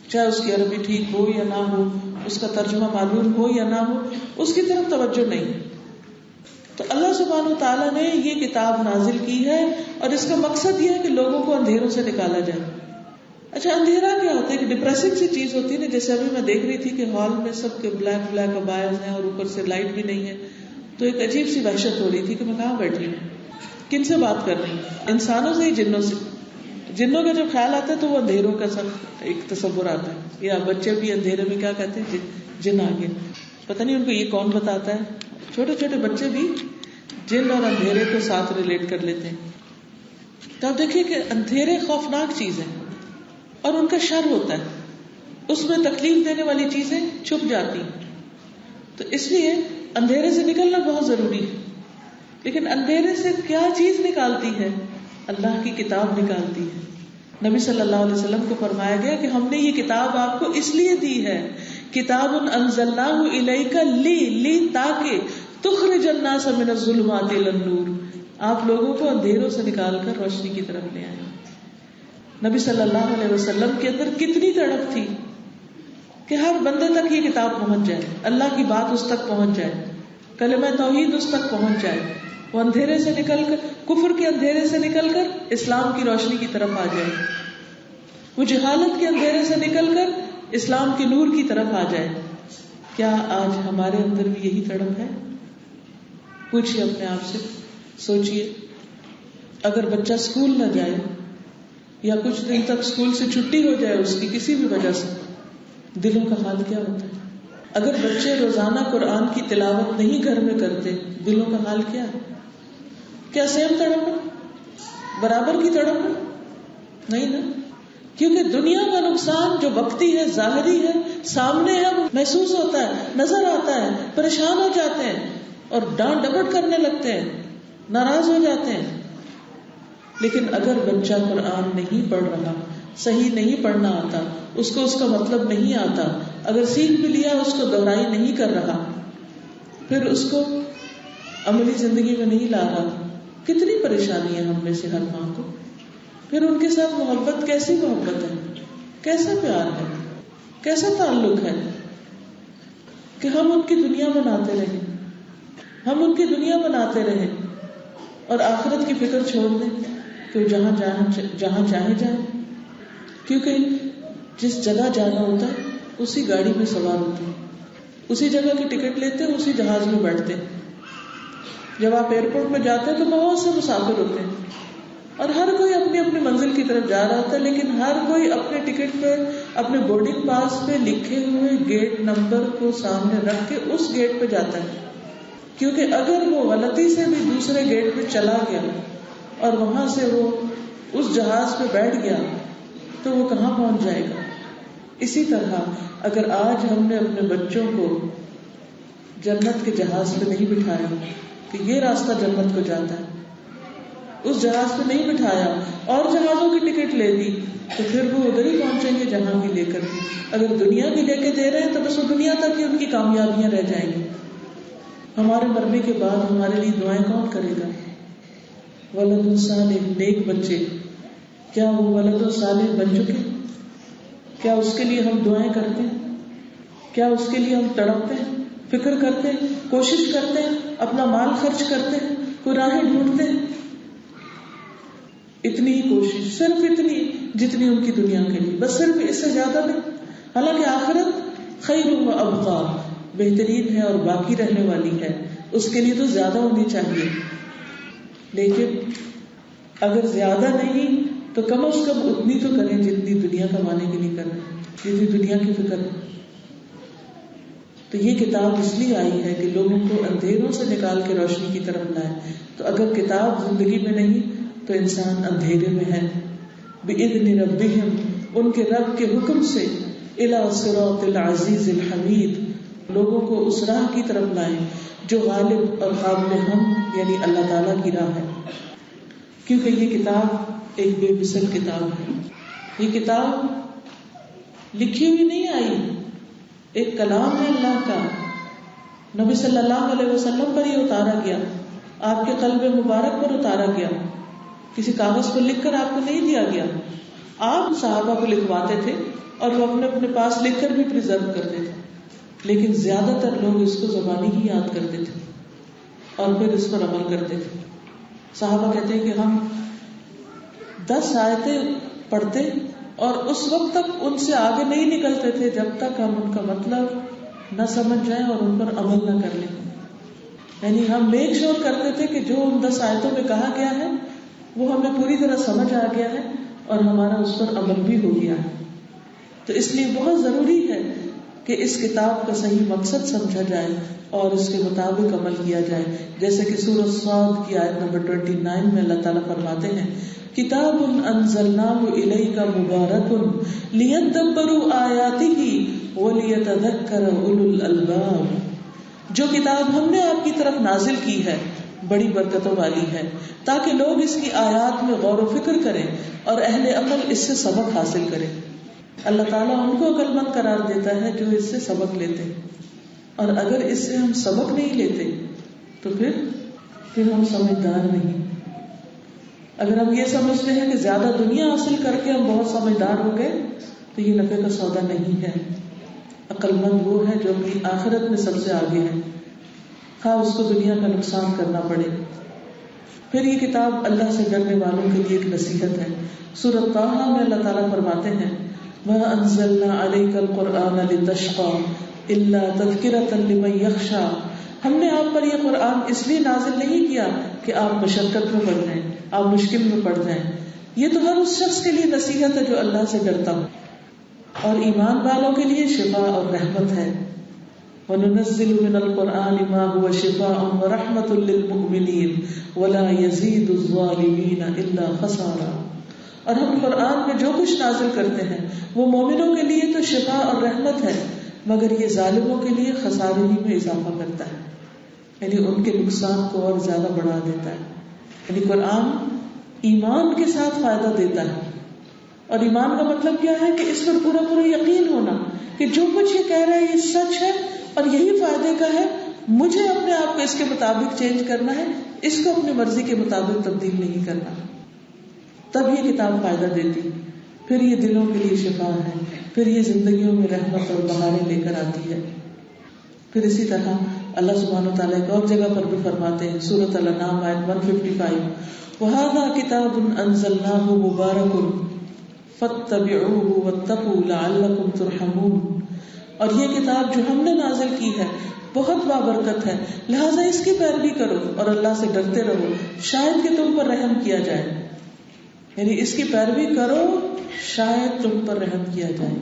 چاہے اس کی عربی ٹھیک ہو یا نہ ہو، اس کا ترجمہ معلوم ہو یا نہ ہو، اس کی طرف توجہ نہیں. تو اللہ سبحانہ وتعالیٰ نے یہ کتاب نازل کی ہے اور اس کا مقصد یہ ہے کہ لوگوں کو اندھیروں سے نکالا جائے. اچھا اندھیرا کیا ہوتا ہے؟ کہ ڈپریسنگ سی چیز ہوتی ہے نا. جیسے ابھی میں دیکھ رہی تھی کہ ہال میں سب کے بلیک ابائرز ہیں اور اوپر سے لائٹ بھی نہیں ہے، تو ایک عجیب سی وحشت ہو رہی تھی کہ میں کہاں بیٹھی ہوں، کن سے بات کر رہی ہوں، انسانوں سے ہی جنوں سے. جنوں کا جب خیال آتا ہے تو وہ اندھیروں کا سب ایک تصور آتا ہے، یا بچے بھی اندھیرے میں کیا کہتے ہیں جن آ گئے. پتہ نہیں ان کو یہ کون بتاتا ہے. چھوٹے چھوٹے بچے بھی جن اور اندھیرے کو ساتھ ریلیٹ کر لیتے ہیں. تو آپ دیکھیے کہ اندھیرے خوفناک چیز ہے اور ان کا شر ہوتا ہے، اس میں تکلیف دینے والی چیزیں چھپ جاتی ہیں. تو اس لیے اندھیرے سے نکلنا بہت ضروری ہے. لیکن اندھیرے سے کیا چیز نکالتی ہے؟ اللہ کی کتاب نکالتی ہے. نبی صلی اللہ علیہ وسلم کو فرمایا گیا کہ ہم نے یہ کتاب آپ کو اس لیے دی ہے، کتاب انزلناہ الیک لی تاکہ تخرج الناس من الظلمات الی النور، آپ لوگوں کو اندھیروں سے نکال کر روشنی کی طرف لے آئے. نبی صلی اللہ علیہ وسلم کے اندر کتنی تڑپ تھی کہ ہر بندے تک یہ کتاب پہنچ جائے، اللہ کی بات اس تک پہنچ جائے، کلمہ توحید اس تک پہنچ جائے، وہ اندھیرے سے نکل کر، کفر کے اندھیرے سے نکل کر اسلام کی روشنی کی طرف آ جائے، وہ جہالت کے اندھیرے سے نکل کر اسلام کے نور کی طرف آ جائے. کیا آج ہمارے اندر بھی یہی تڑپ ہے؟ پوچھئے اپنے آپ سے، سوچئے. اگر بچہ اسکول نہ جائے یا کچھ دن تک اسکول سے چھٹی ہو جائے اس کی کسی بھی وجہ سے، دلوں کا حال کیا ہوتا ہے؟ اگر بچے روزانہ قرآن کی تلاوت نہیں گھر میں کرتے، دلوں کا حال کیا ہے؟ کیا سیم تڑپ ہے؟ برابر کی تڑپ ہے؟ نہیں نا. کیونکہ دنیا کا نقصان جو وقتی ہے، ظاہری ہے، سامنے ہے، محسوس ہوتا ہے، نظر آتا ہے، پریشان ہو جاتے ہیں اور ڈانٹ ڈپٹ کرنے لگتے ہیں، ناراض ہو جاتے ہیں. لیکن اگر بچہ قرآن نہیں پڑھ رہا، صحیح نہیں پڑھنا آتا، اس کو اس کا مطلب نہیں آتا، اگر سیکھ بھی لیا اس کو دہرائی نہیں کر رہا، پھر اس کو عملی زندگی میں نہیں لا رہا، کتنی پریشانی ہے ہم میں سے ہر ماں کو. پھر ان کے ساتھ محبت کیسی محبت ہے، کیسا پیار ہے، کیسا تعلق ہے کہ ہم ان کی دنیا بناتے رہیں، ہم ان کی دنیا بناتے رہیں اور آخرت کی فکر چھوڑ دیں کہ جہاں چاہے جائیں. کیونکہ جس جگہ جانا ہوتا ہے اسی گاڑی میں سوار ہوتے ہیں، اسی جگہ کی ٹکٹ لیتے ہیں، اسی جہاز میں بیٹھتے ہیں. جب آپ ایئرپورٹ میں جاتے ہیں تو بہت سے مسافر ہوتے ہیں اور ہر کوئی اپنی اپنی منزل کی طرف جا رہا ہوتا ہے، لیکن ہر کوئی اپنے ٹکٹ پہ، اپنے بورڈنگ پاس پہ لکھے ہوئے گیٹ نمبر کو سامنے رکھ کے اس گیٹ پہ جاتا ہے. کیونکہ اگر وہ غلطی سے بھی دوسرے گیٹ پہ چلا گیا اور وہاں سے وہ اس جہاز پہ بیٹھ گیا تو وہ کہاں پہنچ جائے گا. اسی طرح اگر آج ہم نے اپنے بچوں کو جنت کے جہاز پہ نہیں بٹھایا کہ یہ راستہ جنت کو جاتا ہے، اس جہاز پہ نہیں بٹھایا اور جہازوں کی ٹکٹ لے دی، تو پھر وہ ادھر ہی پہنچیں گے جہاں بھی لے کر دی. اگر دنیا بھی لے کے دے رہے ہیں تو بس وہ دنیا تک ہی ان کی کامیابیاں رہ جائیں گی. ہمارے مرنے کے بعد ہمارے لیے دعائیں کون کرے گا؟ ولد صالح، نیک بچے. کیا وہ ولد صالح بن چکے؟ کیا اس کے لیے ہم دعائیں کرتے ہیں؟ کیا اس کے لیے ہم تڑپتے ہیں، فکر کرتے ہیں، کوشش کرتے ہیں، اپنا مال خرچ کرتے ہیں، کوئی راہیں ڈھونڈتے ہیں؟ اتنی ہی کوشش، صرف اتنی جتنی ان کی دنیا کے لیے، بس صرف اس سے زیادہ نہیں. حالانکہ آخرت خیر و ابقا، بہترین ہے اور باقی رہنے والی ہے، اس کے لیے تو زیادہ ہونی چاہیے. لیکن اگر زیادہ نہیں تو کم از کم اتنی تو کریں جتنی دنیا کمانے کے لیے کریں، جتنی دنیا کی فکر ہے. تو یہ کتاب اس لیے آئی ہے کہ لوگوں کو اندھیروں سے نکال کے روشنی کی طرف لائے. تو اگر کتاب زندگی میں نہیں تو انسان اندھیرے میں ہے. بِإِذْنِ رَبِّهِمْ، ان کے رب کے حکم سے، إِلَىٰ صِرَاطِ الْعَزِيزِ الْحَمِيدِ، لوگوں کو اس راہ کی طرف لائیں جو غالب اور قابل حمد یعنی اللہ تعالیٰ کی راہ ہے. کیونکہ یہ کتاب ایک بے مثل کتاب ہے. یہ کتاب لکھی ہوئی نہیں آئی، ایک کلام ہے اللہ کا. نبی صلی اللہ علیہ وسلم پر یہ اتارا گیا، آپ کے قلب مبارک پر اتارا گیا، کسی کاغذ پر لکھ کر آپ کو نہیں دیا گیا. آپ صحابہ کو لکھواتے تھے اور وہ اپنے اپنے پاس لکھ کر بھی پریزرو کرتے تھے، لیکن زیادہ تر لوگ اس کو زبانی ہی یاد کرتے تھے اور پھر اس پر عمل کرتے تھے. صحابہ کہتے ہیں کہ ہم 10 آیتیں پڑھتے اور اس وقت تک ان سے آگے نہیں نکلتے تھے جب تک ہم ان کا مطلب نہ سمجھ جائیں اور ان پر عمل نہ کر لیں. یعنی ہم میک شور کرتے تھے کہ جو ان 10 آیتوں میں کہا گیا ہے وہ ہمیں پوری طرح سمجھ آ گیا ہے اور ہمارا اس پر عمل بھی ہو گیا ہے. تو اس لیے بہت ضروری ہے کہ اس کتاب کا صحیح مقصد سمجھا جائے اور اس کے مطابق عمل کیا جائے. جیسے کہ سورۃ صاد کی آیت نمبر 29 میں اللہ تعالیٰ فرماتے ہیں کتاب انزلناہ الیک مبارک لیدبروا آیاتہ ولیتذکر اولو الالباب. جو کتاب ہم نے آپ کی طرف نازل کی ہے بڑی برکتوں والی ہے تاکہ لوگ اس کی آیات میں غور و فکر کریں اور اہل عقل اس سے سبق حاصل کریں. اللہ تعالیٰ ان کو عقل مند قرار دیتا ہے جو اس سے سبق لیتے ہیں، اور اگر اس سے ہم سبق نہیں لیتے تو پھر ہم سمجھدار نہیں. اگر ہم یہ سمجھتے ہیں کہ زیادہ دنیا حاصل کر کے ہم بہت سمجھدار ہو گئے تو یہ نفع کا سودا نہیں ہے. عقل مند وہ ہے جو اپنی آخرت میں سب سے آگے ہے، خواہ اس کو دنیا کا نقصان کرنا پڑے. پھر یہ کتاب اللہ سے ڈرنے والوں کے لیے ایک نصیحت ہے. سورۃ طٰہٰ میں اللہ تعالیٰ فرماتے ہیں مَا أَنزَلْنَا عَلَيْكَ الْقُرْآنَ لِتَشْقَىٰ إِلَّا تَذْكِرَةً لِمَن يَخْشَىٰ. ہم نے آپ پر یہ قرآن اس لیے نازل نہیں کیا کہ آپ مشقت میں پڑ جائیں، آپ مشکل میں پڑ جائیں. یہ تو ہر اس شخص کے لیے نصیحت ہے جو اللہ سے ڈرتا ہو، اور ایمان والوں کے لیے شفا اور رحمت ہے. وَنُنَزِّلُ مِنَ الْقُرْآنِ مَا هُوَ شِفَاءٌ وَرَحْمَةٌ لِّلْمُؤْمِنِينَ وَلَا يَزِيدُ الظَّالِمِينَ إِلَّا خَسَارًا. اور ہم قرآن میں جو کچھ نازل کرتے ہیں وہ مومنوں کے لیے تو شفا اور رحمت ہے، مگر یہ ظالموں کے لیے خسارے ہی میں اضافہ کرتا ہے، یعنی ان کے نقصان کو اور زیادہ بڑھا دیتا ہے. یعنی قرآن ایمان کے ساتھ فائدہ دیتا ہے، اور ایمان کا مطلب کیا ہے کہ اس پر پورا پورا یقین ہونا کہ جو کچھ یہ کہہ رہا ہے یہ سچ ہے اور یہی فائدے کا ہے. مجھے اپنے آپ کو اس کے مطابق چینج کرنا ہے، اس کو اپنی مرضی کے مطابق تبدیل نہیں کرنا. تب یہ کتاب فائدہ دیتی. پھر یہ دلوں کے لیے شفا ہے، پھر یہ زندگیوں میں رحمت اور بہاریں لے کر آتی ہے. پھر اسی طرح اللہ سبحانہ وتعالیٰ ایک اور جگہ پر بھی فرماتے ہیں سورۃ الانعام آیت 155 وَهَذَا كِتَابٌ أَنزَلْنَاهُ مُبَارَكٌ فَاتَّبِعُوهُ وَاتَّقُوا لَعَلَّكُمْ تُرْحَمُونَ. اور یہ کتاب جو ہم نے نازل کی ہے بہت بابرکت ہے، لہٰذا اس کی پیروی کرو اور اللہ سے ڈرتے رہو شاید کہ تم پر رحم کیا جائے. یعنی اس کی پیروی کرو شاید تم پر رحم کیا جائے.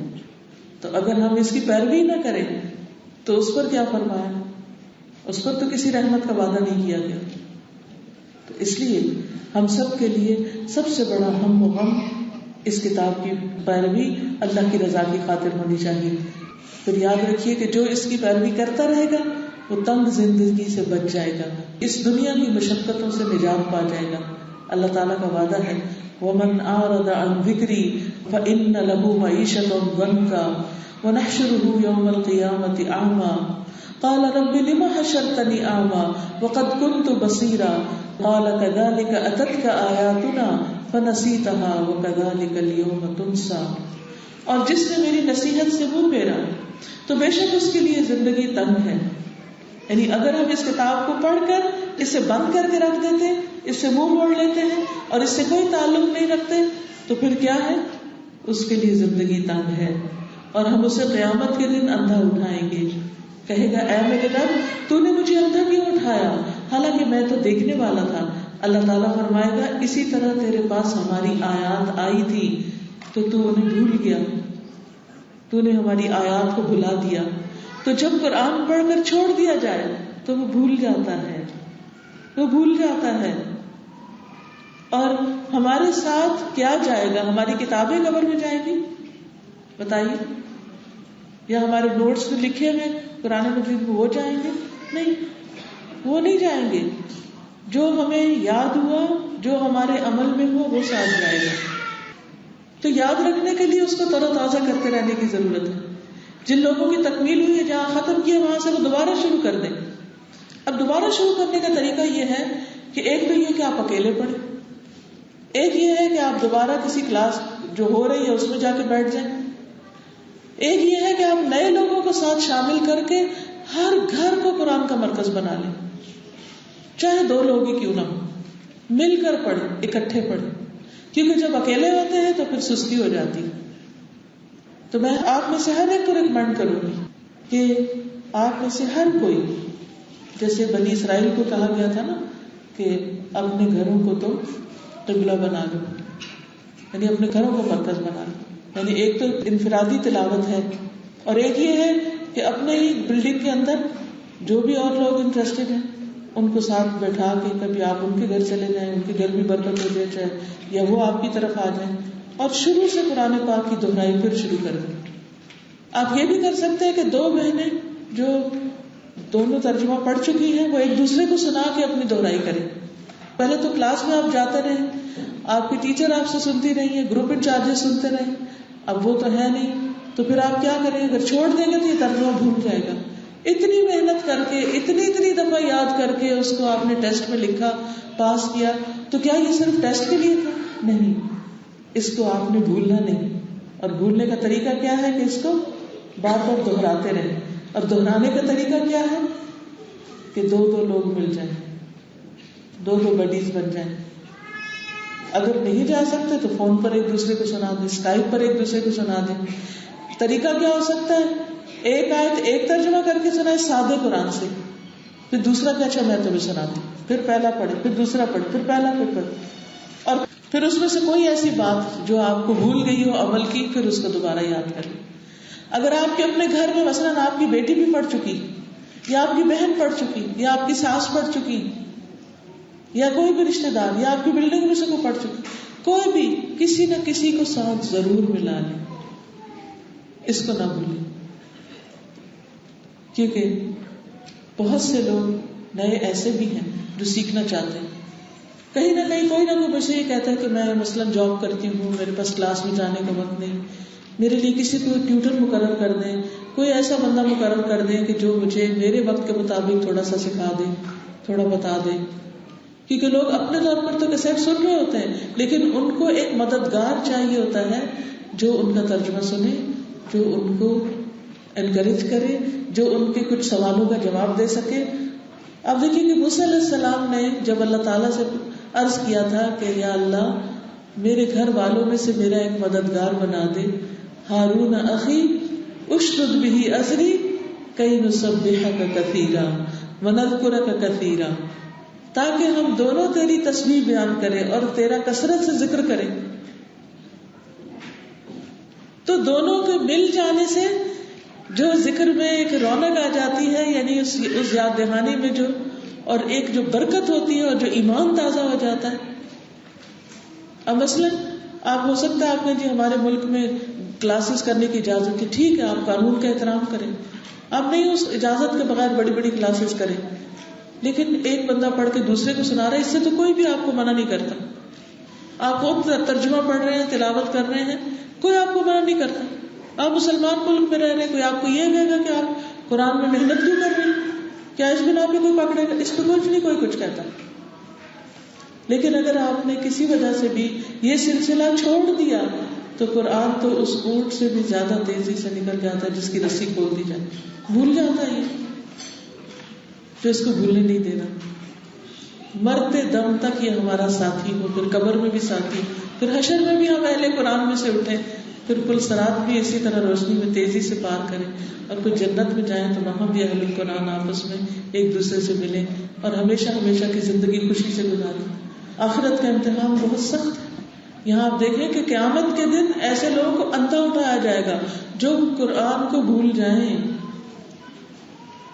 تو اگر ہم اس کی پیروی نہ کریں تو اس پر کیا فرمایا؟ اس پر تو کسی رحمت کا وعدہ نہیں کیا گیا. تو اس لیے ہم سب کے لیے سب سے بڑا ہم و غم اس کتاب کی پیروی اللہ کی رضا کی خاطر ہونی چاہیے. پھر یاد رکھیے کہ جو اس کی پیروی کرتا رہے گا وہ تنگ زندگی سے بچ جائے گا، اس دنیا کی مشقتوں سے نجات پا جائے گا. اللہ تعالیٰ کا وعدہ ہے وَمَنْ أَعْرَضَ عَنْ ذِكْرِي فَإِنَّ لَهُ مَعِيشَةً ضَنكًا وَنَحْشُرُهُ يَوْمَ الْقِيَامَةِ أَعْمَىٰ قال رب لم حشرتنی اعمی وقد كنت بصیرا قال كذلك اتتك آیاتنا فنسیتها وكذلك اليوم تنسى. اور جس نے میری نصیحت سے منہ پھیرا تو بے شک اس کے لیے زندگی تنگ ہے. یعنی اگر ہم اس کتاب کو پڑھ کر اسے بند کر کے رکھ دیتے, اس سے منہ موڑ لیتے ہیں اور اس سے کوئی تعلق نہیں رکھتے, تو پھر کیا ہے, اس کے لیے زندگی تنگ ہے. اور ہم اسے قیامت کے دن اندھا اٹھائیں گے, کہے گا اے میرے رب تو نے مجھے اندھا کیوں اٹھایا حالانکہ میں تو دیکھنے والا تھا. اللہ تعالیٰ فرمائے گا اسی طرح تیرے پاس ہماری آیات آئی تھی تو تو انہیں بھول گیا, تو نے ہماری آیات کو بھلا دیا. تو جب قرآن پڑھ کر چھوڑ دیا جائے تو وہ بھول جاتا ہے, وہ بھول جاتا ہے. اور ہمارے ساتھ کیا جائے گا؟ ہماری کتابیں قبر میں جائیں گی, بتائیے, یا ہمارے نوٹس میں لکھے ہوئے قرآن مجید میں وہ جائیں گے؟ نہیں, وہ نہیں جائیں گے. جو ہمیں یاد ہوا, جو ہمارے عمل میں ہوا, وہ ساتھ جائے گا. تو یاد رکھنے کے لیے اس کو تر و تازہ کرتے رہنے کی ضرورت ہے. جن لوگوں کی تکمیل ہوئی ہے, جہاں ختم کیا وہاں سے وہ دوبارہ شروع کر دیں. اب دوبارہ شروع کرنے کا طریقہ یہ ہے کہ ایک تو یہ کہ آپ اکیلے پڑھیں, ایک یہ ہے کہ آپ دوبارہ کسی کلاس جو ہو رہی ہے اس میں جا کے بیٹھ جائیں, ایک یہ ہے کہ آپ نئے لوگوں کو ساتھ شامل کر کے ہر گھر کو قرآن کا مرکز بنا لیں, چاہے 2 لوگ ہی کیوں نہ ہو, مل کر پڑھیں, اکٹھے پڑھیں. کیونکہ جب اکیلے ہوتے ہیں تو پھر سستی ہو جاتی. تو میں آپ میں سے ہر ایک کو ریکمینڈ کروں گی کہ آپ میں سے ہر کوئی, جیسے بنی اسرائیل کو کہا گیا تھا نا کہ اپنے گھروں کو تو قبلہ بنا لو, یعنی اپنے گھروں کو مرکز بنا لو. یعنی ایک تو انفرادی تلاوت ہے, اور ایک یہ ہے کہ اپنے ہی بلڈنگ کے اندر جو بھی اور لوگ انٹرسٹڈ ہیں ان کو ساتھ بیٹھا کے کبھی آپ ان کے گھر چلے جائیں, ان کے گھر بھی برکت ہو جائے چاہے, یا وہ آپ کی طرف آ جائیں, اور شروع سے قرآن پاک کی دہرائی پھر شروع کر دیں. آپ یہ بھی کر سکتے ہیں کہ 2 بہنیں جو دونوں ترجمہ پڑھ چکی ہیں وہ ایک دوسرے کو سنا کے اپنی دہرائی کریں. پہلے تو کلاس میں آپ جاتے رہیں, آپ کی ٹیچر آپ سے سنتی رہی ہے, گروپ انچارجز سنتے رہے, اب وہ تو ہے نہیں, تو پھر آپ کیا کریں؟ اگر چھوڑ دیں گے تو یہ ترجمہ بھول جائے گا. اتنی محنت کر کے, اتنی دفعہ یاد کر کے اس کو آپ نے ٹیسٹ میں لکھا, پاس کیا, تو کیا یہ صرف ٹیسٹ کے لیے تھا؟ نہیں, اس کو آپ نے بھولنا نہیں. اور بھولنے کا طریقہ کیا ہے کہ اس کو بار بار دہراتے رہیں. اور دہرانے کا طریقہ کیا ہے کہ 2 لوگ مل جائیں, 2 بڈیز بن جائیں. اگر نہیں جا سکتے تو فون پر ایک دوسرے کو سنا دیں, اسکائپ پر ایک دوسرے کو سنا دیں. طریقہ کیا ہو سکتا ہے؟ ایک آیت ایک ترجمہ کر کے سنائے سادے قرآن سے, پھر دوسرا کہ اچھا میں تمہیں سناتی, پھر پہلا پڑھے, پھر دوسرا پڑھے, پھر پہلا, پھر پڑھے, اور پھر اس میں سے کوئی ایسی بات جو آپ کو بھول گئی ہو عمل کی, پھر اس کو دوبارہ یاد کریں. اگر آپ کے اپنے گھر میں مثلاً آپ کی بیٹی بھی پڑھ چکی, یا آپ کی بہن پڑھ چکی, یا آپ کی ساس پڑھ چکی, یا کوئی بھی رشتے دار, یا آپ کی بلڈنگ میں سے کوئی پڑھ چکی, کوئی بھی کسی نہ کسی کو ساتھ ضرور ملا لیں, اس کو نہ بھولیں. کیونکہ بہت سے لوگ نئے ایسے بھی ہیں جو سیکھنا چاہتے ہیں. کہیں نہ کہیں کوئی نہ کوئی مجھے یہ کہتا ہے کہ میں مثلاً جاب کرتی ہوں, میرے پاس کلاس میں جانے کا وقت نہیں, میرے لیے کسی کو ٹیوٹر مقرر کر دیں, کوئی ایسا بندہ مقرر کر دیں کہ جو مجھے میرے وقت کے مطابق تھوڑا سا سکھا دے, تھوڑا بتا دے. کیونکہ لوگ اپنے طور پر تو کیسٹ سن رہے ہوتے ہیں, لیکن ان کو ایک مددگار چاہیے ہوتا ہے جو ان کا ترجمہ سنے, جو ان کو انکریج کرے, جو ان کے کچھ سوالوں کا جواب دے سکے. اب دیکھیے کہ موسیٰ علیہ السلام نے جب اللہ تعالیٰ سے عرض کیا تھا کہ یا اللہ میرے گھر والوں میں سے میرا ایک مددگار بنا دے, ہارون اخی اشدد بہ ازری کئی نسبحک کثیرا ونذکرک کثیرا, تاکہ ہم دونوں تیری تسبیح بیان کریں اور تیرا کثرت سے ذکر کریں. تو دونوں کے مل جانے سے جو ذکر میں ایک رونق آ جاتی ہے, یعنی اس یاد دہانی میں جو, اور ایک جو برکت ہوتی ہے اور جو ایمان تازہ ہو جاتا ہے. اب مثلاً آپ ہو سکتا ہے آپ نے جی ہمارے ملک میں کلاسز کرنے کی اجازت ہے, ٹھیک ہے آپ قانون کا احترام کریں, آپ نہیں اس اجازت کے بغیر بڑی بڑی کلاسز کریں, لیکن ایک بندہ پڑھ کے دوسرے کو سنا رہا ہے, اس سے تو کوئی بھی آپ کو منع نہیں کرتا. آپ خود ترجمہ پڑھ رہے ہیں, تلاوت کر رہے ہیں, کوئی آپ کو منع نہیں کرتا. آپ مسلمان ملک میں رہ رہے ہیں, کوئی آپ کو یہ کہے گا کہ آپ قرآن میں محنت کیوں کر رہی؟ کیا اس بنا پہ کوئی پکڑے گا؟ اس پہ کچھ نہیں کوئی کچھ کہتا. لیکن اگر آپ نے کسی وجہ سے بھی یہ سلسلہ چھوڑ دیا تو قرآن تو اس اونٹ سے بھی زیادہ تیزی سے نکل جاتا ہے جس کی رسی کھول دی جائے. بھول جاتا ہے یہ جو اس کو بھولنے نہیں دینا. مرتے دم تک یہ ہمارا ساتھی ہو، پھر قبر میں بھی ساتھی، پھر حشر میں بھی ہم اہل قرآن میں سے اٹھیں، پھر پل صراط بھی اسی طرح روشنی میں تیزی سے پار کریں، اور پھر جنت میں جائیں تو وہاں بھی اہل قرآن آپس میں ایک دوسرے سے ملیں اور ہمیشہ ہمیشہ کی زندگی خوشی سے گزاریں. آخرت کا امتحان بہت سخت ہے. یہاں آپ دیکھیں کہ قیامت کے دن ایسے لوگوں کو اندھا اٹھایا جائے گا جو قرآن کو بھول جائیں،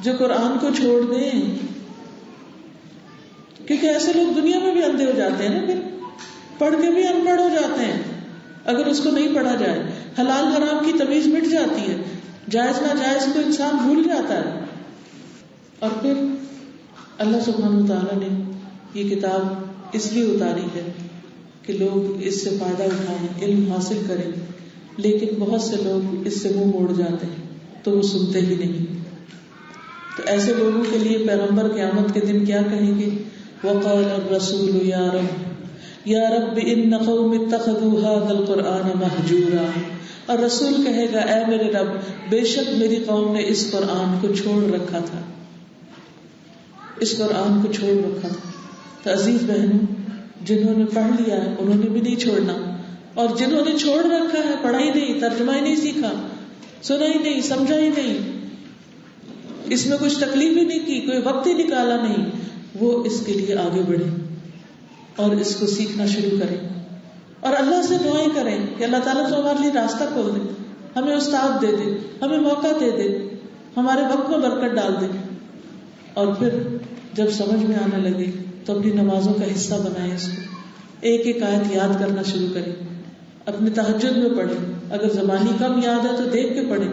جو قرآن کو چھوڑ دیں. کیونکہ ایسے لوگ دنیا میں بھی اندھے ہو جاتے ہیں نا، پھر پڑھ کے بھی ان پڑھ ہو جاتے ہیں اگر اس کو نہیں پڑھا جائے. حلال حرام کی تمیز مٹ جاتی ہے، جائز ناجائز کو انسان بھول جاتا ہے. اور پھر اللہ سبحانہ وتعالیٰ نے یہ کتاب اس لیے اتاری ہے کہ لوگ اس سے فائدہ اٹھائیں، علم حاصل کریں. لیکن بہت سے لوگ اس سے منہ موڑ جاتے ہیں تو وہ سنتے ہی نہیں. تو ایسے لوگوں کے لیے پیغمبر قیامت کے دن کیا کہیں گے؟ وقال الرسول یا رب ان قوم اتخذوا هذا القرآن مہجورا. اور رسول کہے گا اے میرے رب، بے شک میری قوم نے اس قرآن کو چھوڑ رکھا تھا، اس قرآن کو چھوڑ رکھا تھا. تو عزیز بہنوں، جنہوں نے پڑھ لیا ہے انہوں نے بھی نہیں چھوڑنا، اور جنہوں نے چھوڑ رکھا ہے، پڑھا ہی نہیں، ترجمہ ہی نہیں سیکھا، سنا ہی نہیں، سمجھا ہی نہیں، اس میں کچھ تکلیف ہی نہیں کی، کوئی وقت ہی نکالا نہیں، وہ اس کے لیے آگے بڑھے اور اس کو سیکھنا شروع کریں اور اللہ سے دعائیں کریں کہ اللہ تعالیٰ تو ہمارے لیے راستہ کھول دے، ہمیں استاد دے دے، ہمیں موقع دے دے، ہمارے وقت میں برکت ڈال دے. اور پھر جب سمجھ میں آنے لگے تو اپنی نمازوں کا حصہ بنائیں، اس کو ایک ایک آیت یاد کرنا شروع کریں، اپنے تہجد میں پڑھیں. اگر زبانی کم یاد ہے تو دیکھ کے پڑھیں،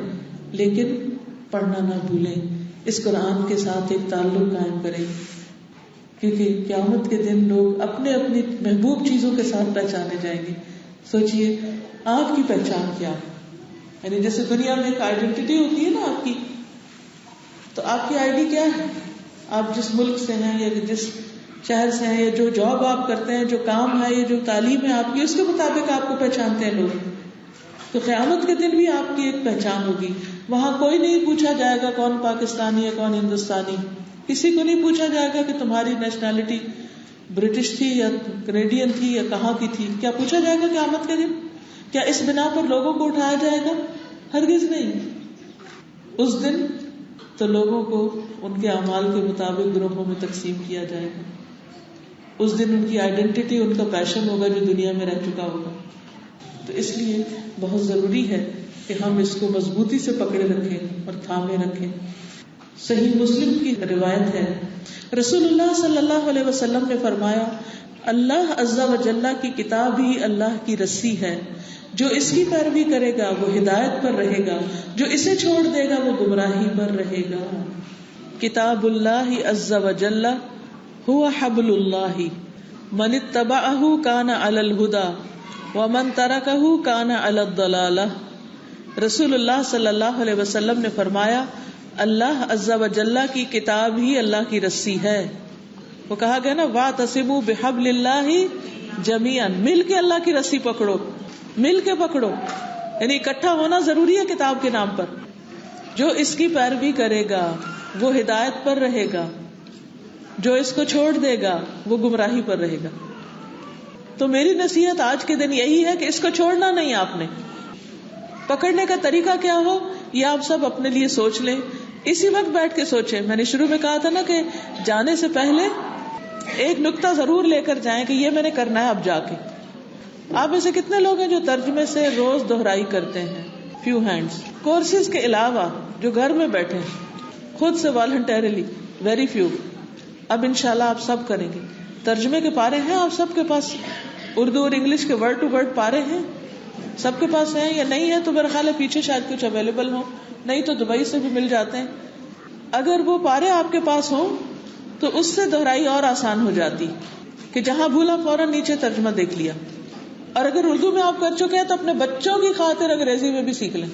لیکن پڑھنا نہ بھولیں. اس قرآن کے ساتھ ایک تعلق قائم کریں، کیونکہ قیامت کے دن لوگ اپنے اپنی محبوب چیزوں کے ساتھ پہچانے جائیں گے. سوچئے آپ کی پہچان کیا ہے؟ یعنی جیسے دنیا میں ایک آئیڈینٹی ہوتی ہے نا آپ کی، تو آپ کی آئی ڈی کیا ہے؟ آپ جس ملک سے ہیں یا جس شہر سے ہیں، یا جو جاب آپ کرتے ہیں، جو کام ہے یا جو تعلیم ہے آپ کی، اس کے مطابق آپ کو پہچانتے ہیں لوگ. تو قیامت کے دن بھی آپ کی ایک پہچان ہوگی. وہاں کوئی نہیں پوچھا جائے گا کون پاکستانی ہے کون ہندوستانی، کسی کو نہیں پوچھا جائے گا کہ تمہاری نیشنلٹی برٹش تھی یا کینیڈین تھی یا کہاں کی تھی. کیا پوچھا جائے گا قیامت کے دن؟ کیا اس بنا پر لوگوں کو اٹھایا جائے گا؟ ہرگز نہیں. اس دن تو لوگوں کو ان کے اعمال کے مطابق گروہوں میں تقسیم کیا جائے گا. اس دن ان کی آئیڈینٹی، ان کا پیشن ہوگا جو دنیا میں رہ چکا ہوگا. تو اس لیے بہت ضروری ہے کہ ہم اس کو مضبوطی سے پکڑے رکھیں اور تھامے رکھیں. صحیح مسلم کی روایت ہے، رسول اللہ صلی اللہ علیہ وسلم نے فرمایا، اللہ عز و جل کی کتاب ہی اللہ کی رسی ہے، جو اس کی پیروی کرے گا وہ ہدایت پر رہے گا، جو اسے چھوڑ دے گا وہ گمراہی پر رہے گا. کتاب اللہ عز و جل هو حبل اللہ، من اتبعہ کان علی الہدی ومن ترکہ کان علی الضلالہ. رسول اللہ صلی اللہ علیہ وسلم نے فرمایا، اللہ عز و جل کی کتاب ہی اللہ کی رسی ہے. وہ کہا گیا نا، واعتصموا بحبل اللہ جمیعا، مل کے اللہ کی رسی پکڑو، مل کے پکڑو، یعنی اکٹھا ہونا ضروری ہے کتاب کے نام پر. جو اس کی پیروی کرے گا وہ ہدایت پر رہے گا، جو اس کو چھوڑ دے گا وہ گمراہی پر رہے گا. تو میری نصیحت آج کے دن یہی ہے کہ اس کو چھوڑنا نہیں. آپ نے پکڑنے کا طریقہ کیا ہو یہ آپ سب اپنے لیے سوچ لیں، اسی وقت بیٹھ کے سوچیں. میں نے شروع میں کہا تھا نا کہ جانے سے پہلے ایک نقطہ ضرور لے کر جائیں کہ یہ میں نے کرنا ہے. اب جا کے آپ میں سے کتنے لوگ ہیں جو ترجمے سے روز دہرائی کرتے ہیں؟ Few hands. کورسز کے علاوہ جو گھر میں بیٹھے ہیں خود سے والنٹیرلی، ویری فیو. اب انشاءاللہ آپ سب کریں گے. ترجمے کے پارے ہیں آپ سب کے پاس؟ اردو اور انگلش کے ورڈ ٹو ورڈ پارے ہیں سب کے پاس ہیں یا نہیں ہے؟ تو میرا خیال ہے پیچھے شاید کچھ اویلیبل ہو، نہیں تو دبئی سے بھی مل جاتے ہیں. اگر وہ پارے آپ کے پاس ہوں تو اس سے دہرائی اور آسان ہو جاتی کہ جہاں بھولا فوراً نیچے ترجمہ دیکھ لیا. اور اگر اردو میں آپ کر چکے ہیں تو اپنے بچوں کی خاطر انگریزی میں بھی سیکھ لیں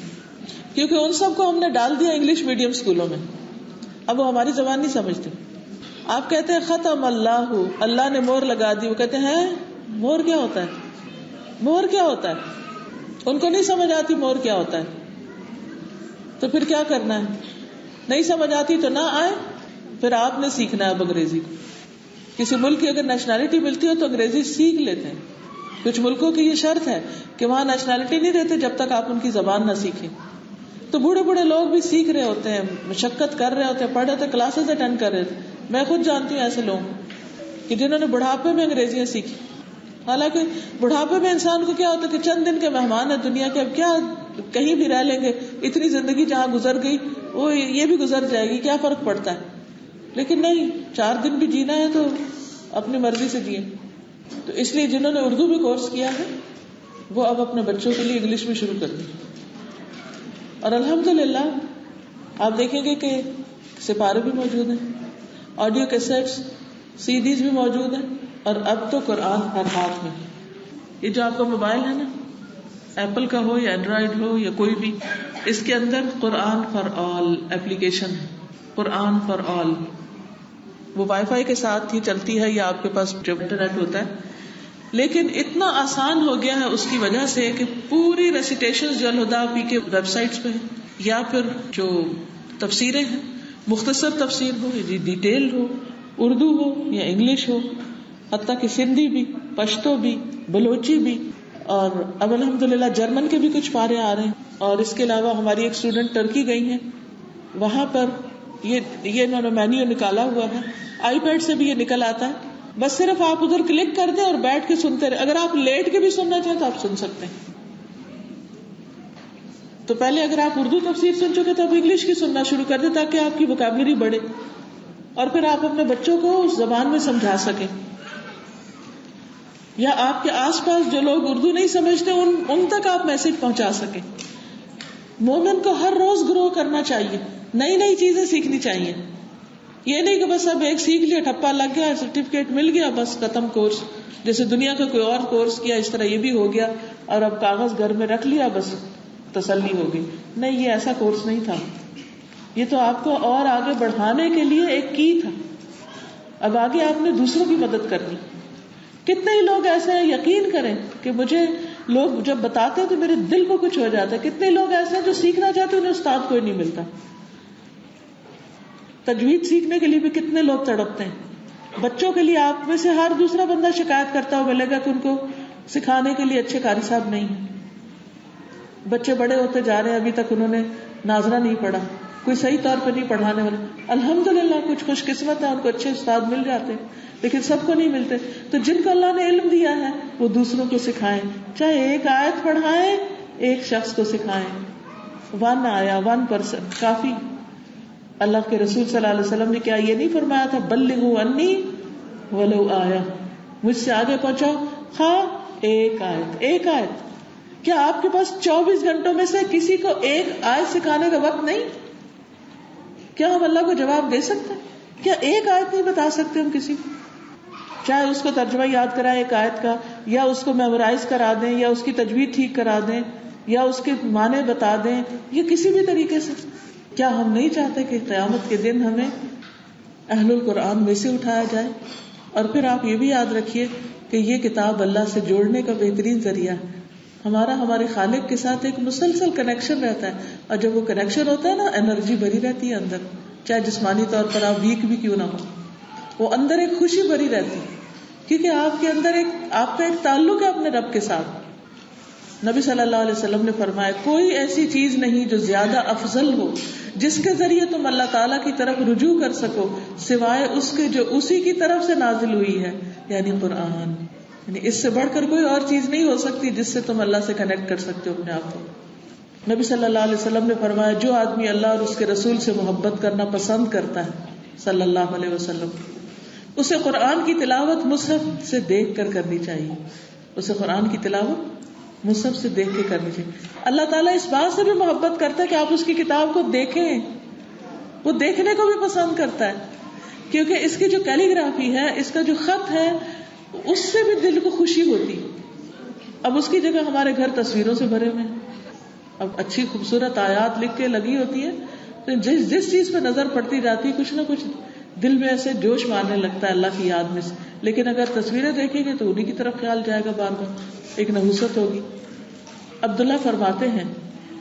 کیونکہ ان سب کو ہم نے ڈال دیا انگلش میڈیم اسکولوں میں، اب وہ ہماری زبان نہیں سمجھتے. آپ کہتے ہیں ختم اللہ، اللہ نے مہر لگا دی، وہ کہتے ہیں مہر کیا ہوتا ہے، مہر کیا ہوتا ہے، ان کو نہیں سمجھ آتی مہر کیا ہوتا ہے. تو پھر کیا کرنا ہے؟ نہیں سمجھ آتی تو نہ آئے، پھر آپ نے سیکھنا ہے اب انگریزی کو. کسی ملک کی اگر نیشنلٹی ملتی ہو تو انگریزی سیکھ لیتے ہیں. کچھ ملکوں کی یہ شرط ہے کہ وہاں نیشنلٹی نہیں دیتے جب تک آپ ان کی زبان نہ سیکھیں. تو بوڑھے بوڑھے لوگ بھی سیکھ رہے ہوتے ہیں، مشقت کر رہے ہوتے ہیں، پڑھ رہے ہوتے ہیں، کلاسز اٹینڈ کر رہے تھے. میں خود جانتی ہوں ایسے لوگ کہ جنہوں نے بڑھاپے میں انگریزیاں سیکھی. حالانکہ بڑھاپے میں انسان کو کیا ہوتا ہے کہ چند دن کے مہمان ہیں دنیا کے، اب کیا کہیں بھی رہ لیں گے، اتنی زندگی جہاں گزر گئی وہ یہ بھی گزر جائے گی، کیا فرق پڑتا ہے. لیکن نہیں، 4 دن بھی جینا ہے تو اپنی مرضی سے جیے. تو اس لیے جنہوں نے اردو بھی کورس کیا ہے وہ اب اپنے بچوں کے لیے انگلش بھی شروع کر دیں. اور الحمدللہ آپ دیکھیں گے کہ سپارے بھی موجود ہیں، آڈیو کیسٹس، سی ڈیز بھی موجود ہیں، اور اب تو قرآن ہر ہاتھ میں. یہ جو آپ کا موبائل ہے نا، ایپل کا ہو یا اینڈرائڈ ہو یا کوئی بھی، اس کے اندر قرآن فار آل ایپلیکیشن ہے. قرآن فار آل وہ وائی فائی کے ساتھ ہی چلتی ہے یا آپ کے پاس جو انٹرنیٹ ہوتا ہے. لیکن اتنا آسان ہو گیا ہے اس کی وجہ سے کہ پوری ریسیٹیشن جو الہدا پی کے ویب سائٹس پہ یا پھر جو تفسیریں ہیں، مختصر تفسیر ہو یا ڈیٹیل ہو، اردو ہو یا انگلش ہو، حتیٰ کہ سندھی بھی، پشتو بھی، بلوچی بھی، اور اب الحمدللہ جرمن کے بھی کچھ پارے آ رہے ہیں. اور اس کے علاوہ ہماری ایک اسٹوڈنٹ ٹرکی گئی ہیں، وہاں پر یہ انہوں نے مینیو نکالا ہوا ہے، آئی پیڈ سے بھی یہ نکل آتا ہے. بس صرف آپ ادھر کلک کر دیں اور بیٹھ کے سنتے رہے. اگر آپ لیٹ کے بھی سننا چاہیں تو آپ سن سکتے ہیں. تو پہلے اگر آپ اردو تفسیر سن چکے تو اب انگلش کی سننا شروع کر دیں تاکہ آپ کی ووکیبلری بڑھے اور پھر آپ اپنے بچوں کو اس زبان میں سمجھا سکیں. یا آپ کے آس پاس جو لوگ اردو نہیں سمجھتے ان تک آپ میسج پہنچا سکیں. مومن کو ہر روز گرو کرنا چاہیے، نئی نئی چیزیں سیکھنی چاہیے. یہ نہیں کہ بس اب ایک سیکھ لیا، ٹھپا لگ گیا، سرٹیفکیٹ مل گیا، بس ختم کورس. جیسے دنیا کا کوئی اور کورس کیا اس طرح یہ بھی ہو گیا اور اب کاغذ گھر میں رکھ لیا، بس تسلی ہو گئی. نہیں، یہ ایسا کورس نہیں تھا. یہ تو آپ کو اور آگے بڑھانے کے لیے ایک کی تھا. اب آگے آپ نے دوسروں کی مدد کرنی. کتنے ہی لوگ ایسے ہیں، یقین کریں کہ مجھے لوگ جب بتاتے ہیں تو میرے دل کو کچھ ہو جاتا ہے. کتنے لوگ ایسے ہیں جو سیکھنا چاہتے ہیں، انہیں استاد کوئی نہیں ملتا. تجوید سیکھنے کے لیے بھی کتنے لوگ تڑپتے ہیں. بچوں کے لیے آپ میں سے ہر دوسرا بندہ شکایت کرتا ہو ملے گا کہ ان کو سکھانے کے لیے اچھے قاری صاحب نہیں ہیں. بچے بڑے ہوتے جا رہے ہیں، ابھی تک انہوں نے ناظرہ نہیں پڑھا، کوئی صحیح طور پہ نہیں پڑھانے والے. الحمدللہ کچھ خوش قسمت ہے، ان کو اچھے استاد مل جاتے ہیں، لیکن سب کو نہیں ملتے. تو جن کو اللہ نے علم دیا ہے وہ دوسروں کو سکھائیں، چاہے ایک آیت پڑھائیں، ایک شخص کو سکھائیں. 1 آیا 1 پرسن کافی. اللہ کے رسول صلی اللہ علیہ وسلم نے کیا یہ نہیں فرمایا تھا بلغوا انی ولو آیا، مجھ سے آگے پہنچاؤ خواہ ایک آیت. ایک آیت. کیا آپ کے پاس 24 گھنٹوں میں سے کسی کو ایک آیت سکھانے کا وقت نہیں؟ کیا ہم اللہ کو جواب دے سکتے ہیں؟ کیا ایک آیت نہیں بتا سکتے ہم کسی کو؟ چاہے اس کو ترجمہ یاد کرائیں ایک آیت کا، یا اس کو میمورائز کرا دیں، یا اس کی تجوید ٹھیک کرا دیں، یا اس کے معنی بتا دیں، یا کسی بھی طریقے سے. کیا ہم نہیں چاہتے کہ قیامت کے دن ہمیں اہل القرآن میں سے اٹھایا جائے؟ اور پھر آپ یہ بھی یاد رکھیے کہ یہ کتاب اللہ سے جوڑنے کا بہترین ذریعہ ہے. ہمارے خالق کے ساتھ ایک مسلسل کنیکشن رہتا ہے، اور جب وہ کنیکشن ہوتا ہے نا، انرجی بھری رہتی ہے اندر، چاہے جسمانی طور پر آپ ویک بھی کیوں نہ ہو، وہ اندر ایک خوشی بھری رہتی ہے، کیونکہ آپ کے اندر آپ کا ایک تعلق ہے اپنے رب کے ساتھ. نبی صلی اللہ علیہ وسلم نے فرمایا کوئی ایسی چیز نہیں جو زیادہ افضل ہو جس کے ذریعے تم اللہ تعالیٰ کی طرف رجوع کر سکو سوائے اس کے جو اسی کی طرف سے نازل ہوئی ہے، یعنی قرآن. یعنی اس سے بڑھ کر کوئی اور چیز نہیں ہو سکتی جس سے تم اللہ سے کنیکٹ کر سکتے ہو اپنے آپ کو. نبی صلی اللہ علیہ وسلم نے فرمایا جو آدمی اللہ اور اس کے رسول سے محبت کرنا پسند کرتا ہے صلی اللہ علیہ وسلم، اسے قرآن کی تلاوت مصحف سے دیکھ کر کرنی چاہیے. اسے قرآن کی تلاوت مصحف سے دیکھ کے کرنی چاہیے. اللہ تعالیٰ اس بات سے بھی محبت کرتا ہے کہ آپ اس کی کتاب کو دیکھیں. وہ دیکھنے کو بھی پسند کرتا ہے کیونکہ اس کی جو کیلیگرافی ہے، اس کا جو خط ہے، اس سے بھی دل کو خوشی ہوتی. اب اس کی جگہ ہمارے گھر تصویروں سے بھرے ہوئے ہیں. اب اچھی خوبصورت آیات لکھ کے لگی ہوتی ہے تو جس چیز پہ نظر پڑتی جاتی ہے کچھ نہ کچھ دل میں ایسے جوش مارنے لگتا ہے اللہ کی یاد میں سے. لیکن اگر تصویریں دیکھیں گے تو انہیں کی طرف خیال جائے گا بار بار, ایک نحوست ہوگی. عبداللہ فرماتے ہیں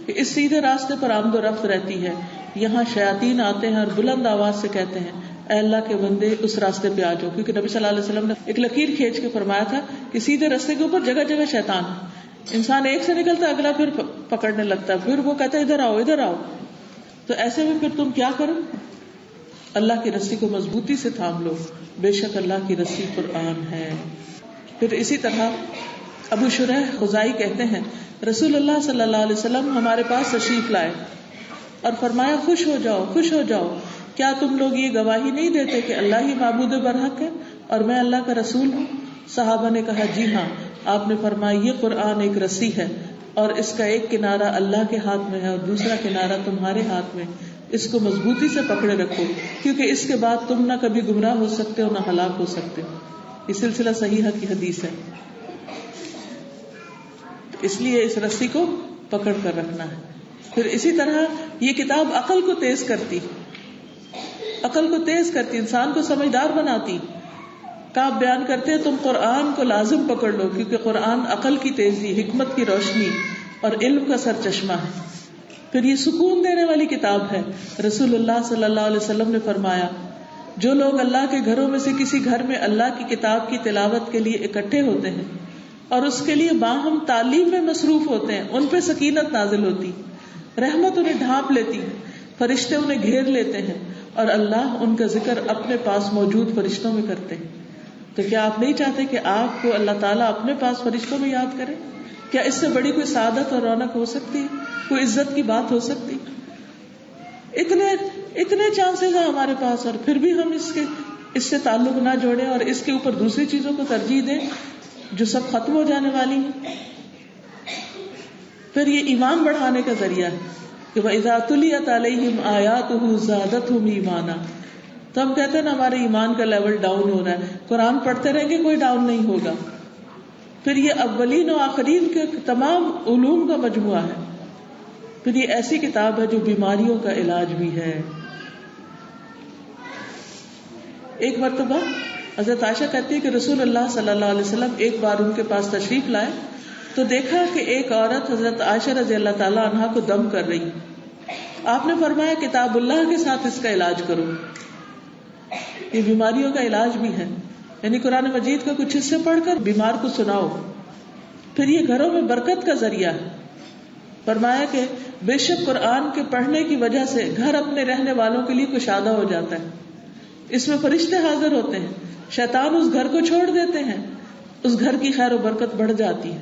کہ اس سیدھے راستے پر آمد و رفت رہتی ہے. یہاں شیاطین آتے ہیں اور بلند آواز سے کہتے ہیں اے اللہ کے بندے اس راستے پہ آ جاؤ, کیونکہ نبی صلی اللہ علیہ وسلم نے ایک لکیر کھینچ کے فرمایا تھا کہ سیدھے راستے کے اوپر جگہ جگہ شیطان ہے. انسان ایک سے نکلتا ہے اگلا پھر پکڑنے لگتا ہے, پھر وہ کہتا ہے ادھر آؤ ادھر آؤ. تو ایسے میں پھر تم کیا کرو, اللہ کی رسی کو مضبوطی سے تھام لو, بے شک اللہ کی رسی قرآن ہے. پھر اسی طرح ابو شریح خزائی کہتے ہیں رسول اللہ صلی اللہ علیہ وسلم ہمارے پاس تشریف لائے اور فرمایا خوش ہو جاؤ خوش ہو جاؤ, کیا تم لوگ یہ گواہی نہیں دیتے کہ اللہ ہی معبود برحق ہے اور میں اللہ کا رسول ہوں؟ صحابہ نے کہا جی ہاں. آپ نے فرمایا یہ قرآن ایک رسی ہے اور اس کا ایک کنارہ اللہ کے ہاتھ میں ہے اور دوسرا کنارہ تمہارے ہاتھ میں, اس کو مضبوطی سے پکڑے رکھو کیونکہ اس کے بعد تم نہ کبھی گمراہ ہو سکتے ہو نہ ہلاک ہو سکتے ہو. یہ سلسلہ صحیحہ کی حدیث ہے. اس لیے اس رسی کو پکڑ کر رکھنا ہے. پھر اسی طرح یہ کتاب عقل کو تیز کرتی, عقل کو تیز کرتی, انسان کو سمجھدار بناتی. کعب بیان کرتے ہیں تم قرآن کو لازم پکڑ لو کیونکہ قرآن عقل کی تیزی, حکمت کی روشنی اور علم کا سر چشمہ ہے. پھر یہ سکون دینے والی کتاب ہے. رسول اللہ صلی اللہ علیہ وسلم نے فرمایا جو لوگ اللہ کے گھروں میں سے کسی گھر میں اللہ کی کتاب کی تلاوت کے لیے اکٹھے ہوتے ہیں اور اس کے لیے باہم تعلیم میں مصروف ہوتے ہیں, ان پہ سکینت نازل ہوتی, رحمت انہیں ڈھانپ لیتی, فرشتے انہیں گھیر لیتے ہیں اور اللہ ان کا ذکر اپنے پاس موجود فرشتوں میں کرتے ہیں. تو کیا آپ نہیں چاہتے کہ آپ کو اللہ تعالیٰ اپنے پاس فرشتوں میں یاد کرے؟ کیا اس سے بڑی کوئی سعادت اور رونق ہو سکتی, کوئی عزت کی بات ہو سکتی؟ اتنے چانسز ہیں ہمارے پاس اور پھر بھی ہم اس سے تعلق نہ جوڑیں اور اس کے اوپر دوسری چیزوں کو ترجیح دیں جو سب ختم ہو جانے والی ہیں. پھر یہ ایمان بڑھانے کا ذریعہ ہے کہ وَإِذَا تُلِيَتْ عَلَيْهِمْ آيَاتُهُ زَادَتْهُمْ ایمانا. تو ہم کہتے ہیں نا ہمارے ایمان کا لیول ڈاؤن ہو رہا ہے, قرآن پڑھتے رہیں گے کوئی ڈاؤن نہیں ہوگا. پھر یہ اولین و آخرین کے تمام علوم کا مجموعہ ہے. پھر یہ ایسی کتاب ہے جو بیماریوں کا علاج بھی ہے. ایک مرتبہ حضرت عائشہ کہتی ہے کہ رسول اللہ صلی اللہ علیہ وسلم ایک بار ان کے پاس تشریف لائے تو دیکھا کہ ایک عورت حضرت عائشہ رضی اللہ تعالی عنہا کو دم کر رہی. آپ نے فرمایا کتاب اللہ کے ساتھ اس کا علاج کرو. یہ بیماریوں کا علاج بھی ہے, یعنی قرآن مجید کا کچھ حصے پڑھ کر بیمار کو سناؤ. پھر یہ گھروں میں برکت کا ذریعہ ہے. فرمایا کہ بے شک قرآن کے پڑھنے کی وجہ سے گھر اپنے رہنے والوں کے لیے کشادہ ہو جاتا ہے. اس میں فرشتے حاضر ہوتے ہیں, شیطان اس گھر کو چھوڑ دیتے ہیں, اس گھر کی خیر و برکت بڑھ جاتی ہے.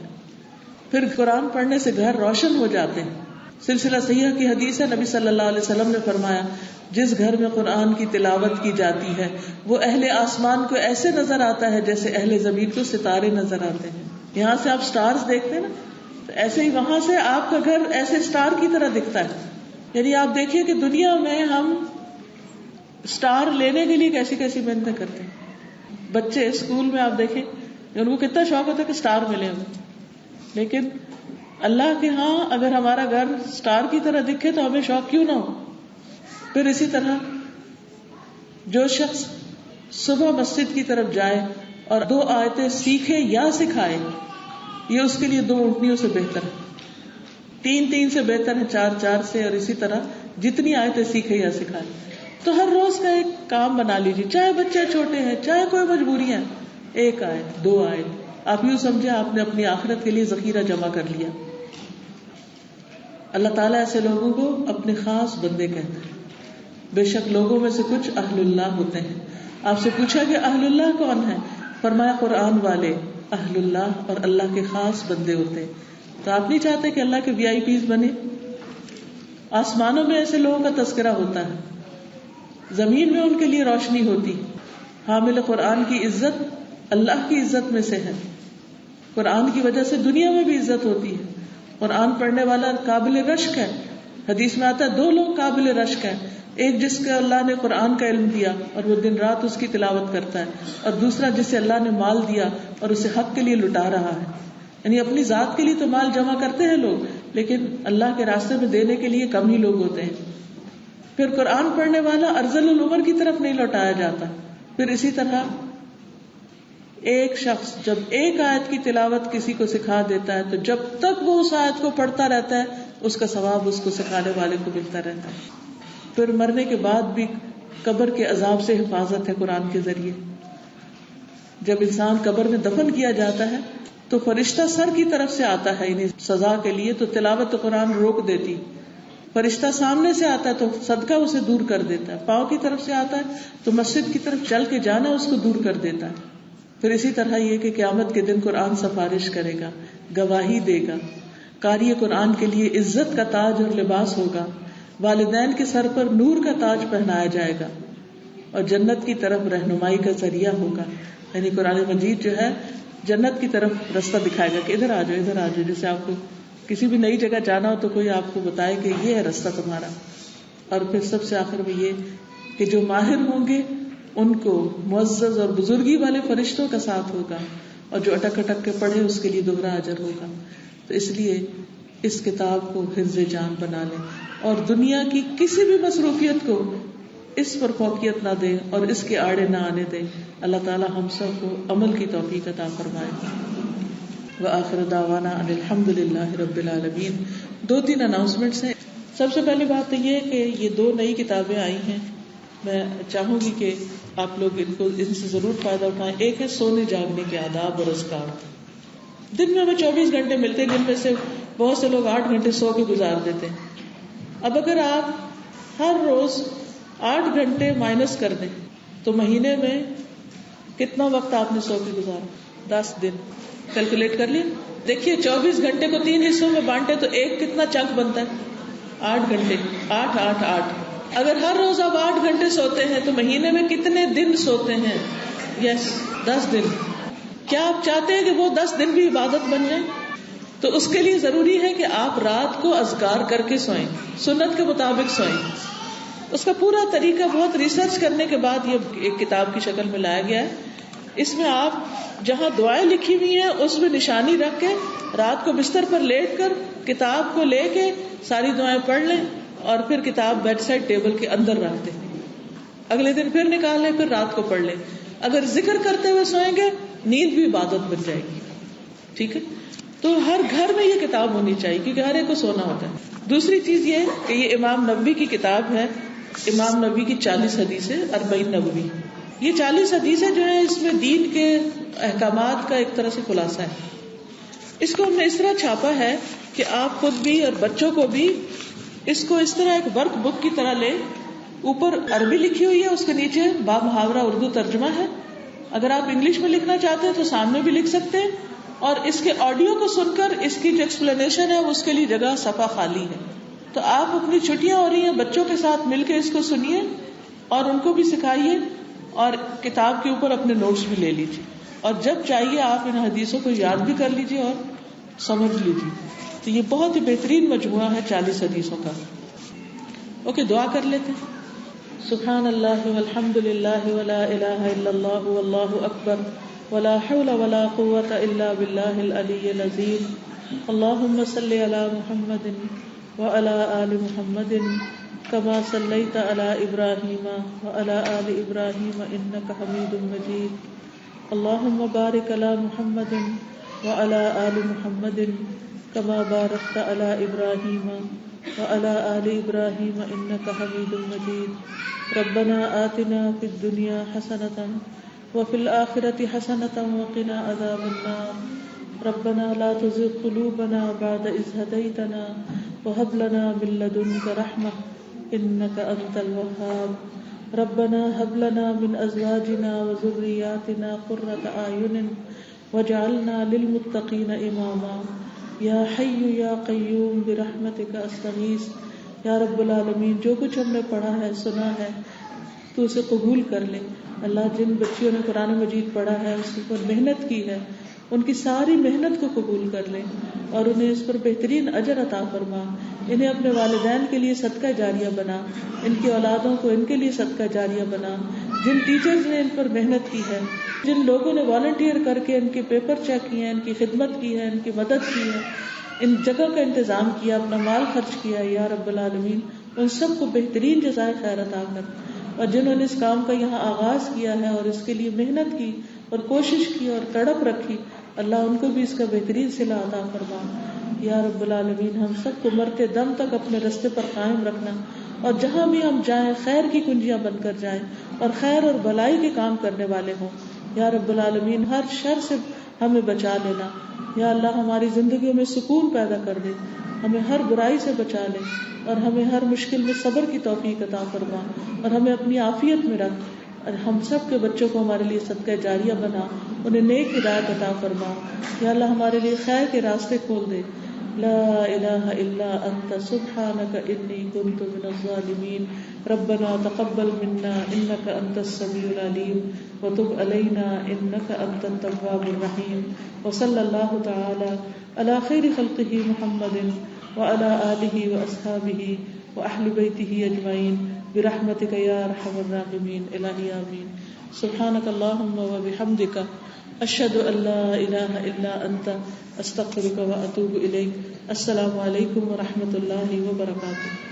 پھر قرآن پڑھنے سے گھر روشن ہو جاتے ہیں. سلسلہ صحیحہ کی حدیث ہے, نبی صلی اللہ علیہ وسلم نے فرمایا جس گھر میں قرآن کی تلاوت کی جاتی ہے وہ اہل آسمان کو ایسے نظر آتا ہے جیسے اہل زمین کو ستارے نظر آتے ہیں. یہاں سے آپ سٹارز دیکھتے ہیں نا, تو ایسے ہی وہاں سے آپ کا گھر ایسے سٹار کی طرح دکھتا ہے. یعنی آپ دیکھیے کہ دنیا میں ہم سٹار لینے کے لیے کیسی کیسی محنتیں کرتے ہیں. بچے اسکول میں آپ دیکھیں ان کو کتنا شوق ہوتا ہے کہ سٹار ملے ہمیں, لیکن اللہ کے ہاں اگر ہمارا گھر سٹار کی طرح دکھے تو ہمیں شوق کیوں نہ ہو. پھر اسی طرح جو شخص صبح مسجد کی طرف جائے اور 2 آیتیں سیکھے یا سکھائے یہ اس کے لیے 2 اونٹنیوں سے بہتر ہے, 3 سے بہتر ہے, 4 سے, اور اسی طرح جتنی آیتیں سیکھے یا سکھائے. تو ہر روز کا ایک کام بنا لیجیے, چاہے بچے چھوٹے ہیں چاہے کوئی مجبوری ہے, 1 آیت 2 آیت, آپ یوں سمجھے آپ نے اپنی آخرت کے لیے ذخیرہ جمع کر لیا. اللہ تعالیٰ ایسے لوگوں کو اپنے خاص بندے کہتے ہیں. بے شک لوگوں میں سے کچھ اہل اللہ ہوتے ہیں. آپ سے پوچھا کہ اہل اللہ کون ہے؟ فرمایا قرآن والے اہل اللہ اور اللہ کے خاص بندے ہوتے ہیں. تو آپ نہیں چاہتے کہ اللہ کے VIPs بنے؟ آسمانوں میں ایسے لوگوں کا تذکرہ ہوتا ہے, زمین میں ان کے لیے روشنی ہوتی. حامل قرآن کی عزت اللہ کی عزت میں سے ہے. قرآن کی وجہ سے دنیا میں بھی عزت ہوتی ہے. قرآن پڑھنے والا قابل رشک ہے. حدیث میں آتا ہے 2 لوگ قابل رشک ہیں, ایک جس کو اللہ نے قرآن کا علم دیا اور وہ دن رات اس کی تلاوت کرتا ہے, اور دوسرا جسے اللہ نے مال دیا اور اسے حق کے لیے لٹا رہا ہے. یعنی اپنی ذات کے لیے تو مال جمع کرتے ہیں لوگ, لیکن اللہ کے راستے میں دینے کے لیے کم ہی لوگ ہوتے ہیں. پھر قرآن پڑھنے والا ارذل العمر کی طرف نہیں لوٹایا جاتا. پھر اسی طرح ایک شخص جب ایک آیت کی تلاوت کسی کو سکھا دیتا ہے تو جب تک وہ اس آیت کو پڑھتا رہتا ہے اس کا ثواب اس کو سکھانے والے کو ملتا رہتا ہے. پھر مرنے کے بعد بھی قبر کے عذاب سے حفاظت ہے قرآن کے ذریعے. جب انسان قبر میں دفن کیا جاتا ہے تو فرشتہ سر کی طرف سے آتا ہے یعنی سزا کے لیے، تو تلاوت قرآن روک دیتی. فرشتہ سامنے سے آتا ہے تو صدقہ اسے دور کر دیتا ہے. پاؤں کی طرف سے آتا ہے تو مسجد کی طرف چل کے جانا اس کو دور کر دیتا ہے. پھر اسی طرح یہ کہ قیامت کے دن قرآن سفارش کرے گا، گواہی دے گا. قاری قرآن کے لیے عزت کا تاج اور لباس ہوگا. والدین کے سر پر نور کا تاج پہنایا جائے گا اور جنت کی طرف رہنمائی کا ذریعہ ہوگا. یعنی قرآن مجید جو ہے جنت کی طرف رستہ دکھائے گا کہ ادھر آ جاؤ ادھر آ جاؤ. جیسے آپ کو کسی بھی نئی جگہ جانا ہو تو کوئی آپ کو بتائے کہ یہ ہے رستہ تمہارا. اور پھر سب سے آخر میں یہ کہ جو ماہر ہوں گے ان کو معزز اور بزرگی والے فرشتوں کا ساتھ ہوگا، اور جو اٹک اٹک کے پڑھے اس کے لیے دوہرا اجر ہوگا. تو اس لیے اس کتاب کو حفظ جان بنا لیں اور دنیا کی کسی بھی مصروفیت کو اس پر فوقیت نہ دیں اور اس کے آڑے نہ آنے دیں. اللہ تعالی ہم سب کو عمل کی توفیق عطا فرمائے. وآخر دعوانا ان الحمد للہ رب العالمین. 2-3 اناؤنسمنٹس ہیں. سب سے پہلی بات تو یہ کہ یہ 2 نئی کتابیں آئی ہیں. میں چاہوں گی کہ آپ لوگ ان سے ضرور فائدہ اٹھائیں. ایک ہے سونے جاگنے کے آداب اور اذکار. دن میں ہمیں 24 گھنٹے ملتے ہیں، جن میں سے بہت سے لوگ 8 گھنٹے سو کے گزار دیتے ہیں. اب اگر آپ ہر روز 8 گھنٹے مائنس کر دیں تو مہینے میں کتنا وقت آپ نے سو کے گزارا؟ 10 دن. کیلکولیٹ کر لیں. دیکھیے 24 گھنٹے کو 3 حصوں میں بانٹے تو ایک کتنا چنک بنتا ہے؟ 8 گھنٹے. 8 8 8. اگر ہر روز آپ 8 گھنٹے سوتے ہیں تو مہینے میں کتنے دن سوتے ہیں؟ 10 دن. کیا آپ چاہتے ہیں کہ وہ 10 دن بھی عبادت بن جائیں؟ تو اس کے لیے ضروری ہے کہ آپ رات کو اذکار کر کے سوئیں، سنت کے مطابق سوئیں. اس کا پورا طریقہ بہت ریسرچ کرنے کے بعد یہ ایک کتاب کی شکل میں لایا گیا ہے. اس میں آپ جہاں دعائیں لکھی ہوئی ہیں اس میں نشانی رکھ کے رات کو بستر پر لیٹ کر کتاب کو لے کے ساری دعائیں پڑھ لیں اور پھر کتاب بیڈ سائڈ ٹیبل کے اندر رکھ دیں. اگلے دن پھر نکال لیں، پھر رات کو پڑھ لیں. اگر ذکر کرتے ہوئے سوئیں گے نیند بھی عبادت بن جائے گی. ٹھیک ہے؟ تو ہر گھر میں یہ کتاب ہونی چاہیے کیونکہ ہر ایک کو سونا ہوتا ہے. دوسری چیز یہ کہ یہ امام نبوی کی کتاب ہے. امام نبوی کی 40 حدیثیں 40 نبوی. یہ 40 حدیثیں جو ہیں اس میں دین کے احکامات کا ایک طرح سے خلاصہ ہے. اس کو ہم نے اس طرح چھاپا ہے کہ آپ خود بھی اور بچوں کو بھی اس کو اس طرح ایک ورک بک کی طرح لیں. اوپر عربی لکھی ہوئی ہے، اس کے نیچے با محاورہ اردو ترجمہ ہے. اگر آپ انگلش میں لکھنا چاہتے ہیں تو سامنے بھی لکھ سکتے ہیں، اور اس کے آڈیو کو سن کر اس کی جو ایکسپلینیشن ہے اس کے لیے جگہ صفحہ خالی ہے. تو آپ اپنی چھٹیاں ہو رہی ہیں بچوں کے ساتھ مل کے اس کو سنیے اور ان کو بھی سکھائیے اور کتاب کے اوپر اپنے نوٹس بھی لے لیجیے، اور جب چاہیے آپ ان حدیثوں کو یاد بھی کر لیجیے اور سمجھ لیجیے. تو یہ بہت ہی بہترین مجموعہ ہے 40 حدیثوں کا. اوکے، دعا کر لیتے ہیں. سبحان اللہ والحمد للہ ولا الہ الا اللہ واللہ اکبر ولا حول ولا قوة الا باللہ العلی العظیم. اللہم صلی علی محمد وعلى آل محمد كما صليت على إبراهيم وعلى آل إبراهيم إنك حميد مجيد. اللهم بارك على محمد وعلى آل محمد كما باركت على إبراهيم وعلى آل إبراهيم إنك حميد مجيد. ربنا آتنا في الدنيا حسنة وفي الآخرة حسنة وقنا عذاب النار. ربنا لا تزغ قلوبنا بعد إذ هديتنا وهب لنا من لدنك رحمة إنك أنت الوهاب. ربنا هب لنا من أزواجنا وذرياتنا قرة أعين واجعلنا للمتقين إماما. یا حی یا قیوم برحمتک استغیث. یا رب العالمین، جو کچھ ہم نے پڑھا ہے سنا ہے تو اسے قبول کر لے. اللہ، جن بچیوں نے قرآن مجید پڑھا ہے اس پر محنت کی ہے ان کی ساری محنت کو قبول کر لے اور انہیں اس پر بہترین اجر عطا فرما. انہیں اپنے والدین کے لیے صدقہ جاریہ بنا، ان کی اولادوں کو ان کے لیے صدقہ جاریہ بنا. جن ٹیچرز نے ان پر محنت کی ہے، جن لوگوں نے والنٹیئر کر کے ان کے پیپر چیک کیے ہیں، ان کی خدمت کی ہے، ان کی مدد کی ہے، ان جگہ کا انتظام کیا، اپنا مال خرچ کیا، یا رب العالمین ان سب کو بہترین جزائے خیر عطا کر، اور جنہوں نے اس کام کا یہاں آغاز کیا ہے اور اس کے لیے محنت کی اور کوشش کی اور تڑپ رکھی، اللہ ان کو بھی اس کا بہترین صلہ عطا فرما۔ یا رب العالمین ہم سب کو مرتے دم تک اپنے رستے پر قائم رکھنا، اور جہاں بھی ہم جائیں خیر کی کنجیاں بن کر جائیں اور خیر اور بھلائی کے کام کرنے والے ہوں۔ یا رب العالمین ہر شر سے ہمیں بچا لینا، یا اللہ ہماری زندگیوں میں سکون پیدا کر دے، ہمیں ہر برائی سے بچا لے، اور ہمیں ہر مشکل میں صبر کی توفیق عطا فرما، اور ہمیں اپنی عافیت میں رکھ، اور ہم سب کے بچوں کو ہمارے لیے صدقہ جاریہ بنا، انہیں نیک ہدایت عطا فرما۔ یا اللہ ہمارے لیے خیر کے راستے کھول دے۔ لا الہ الا انت سبحانک انی کنت من الظالمین۔ ربنا تقبل منا انک انت السمیع العلیم وتب علینا انک انت التواب الرحیم، وصلی اللہ تعالی علی خیر خلقہ محمد وعلی آلہ واصحابہ واہل بیتہ اجمعین برحمتک یا ارحم الراحمین۔ الہی آمین۔ سبحانک اللہم وبحمدک اشہد ان لا الہ الا انت استغفرک واتوب الیک۔ السلام علیکم ورحمۃ اللہ وبرکاتہ۔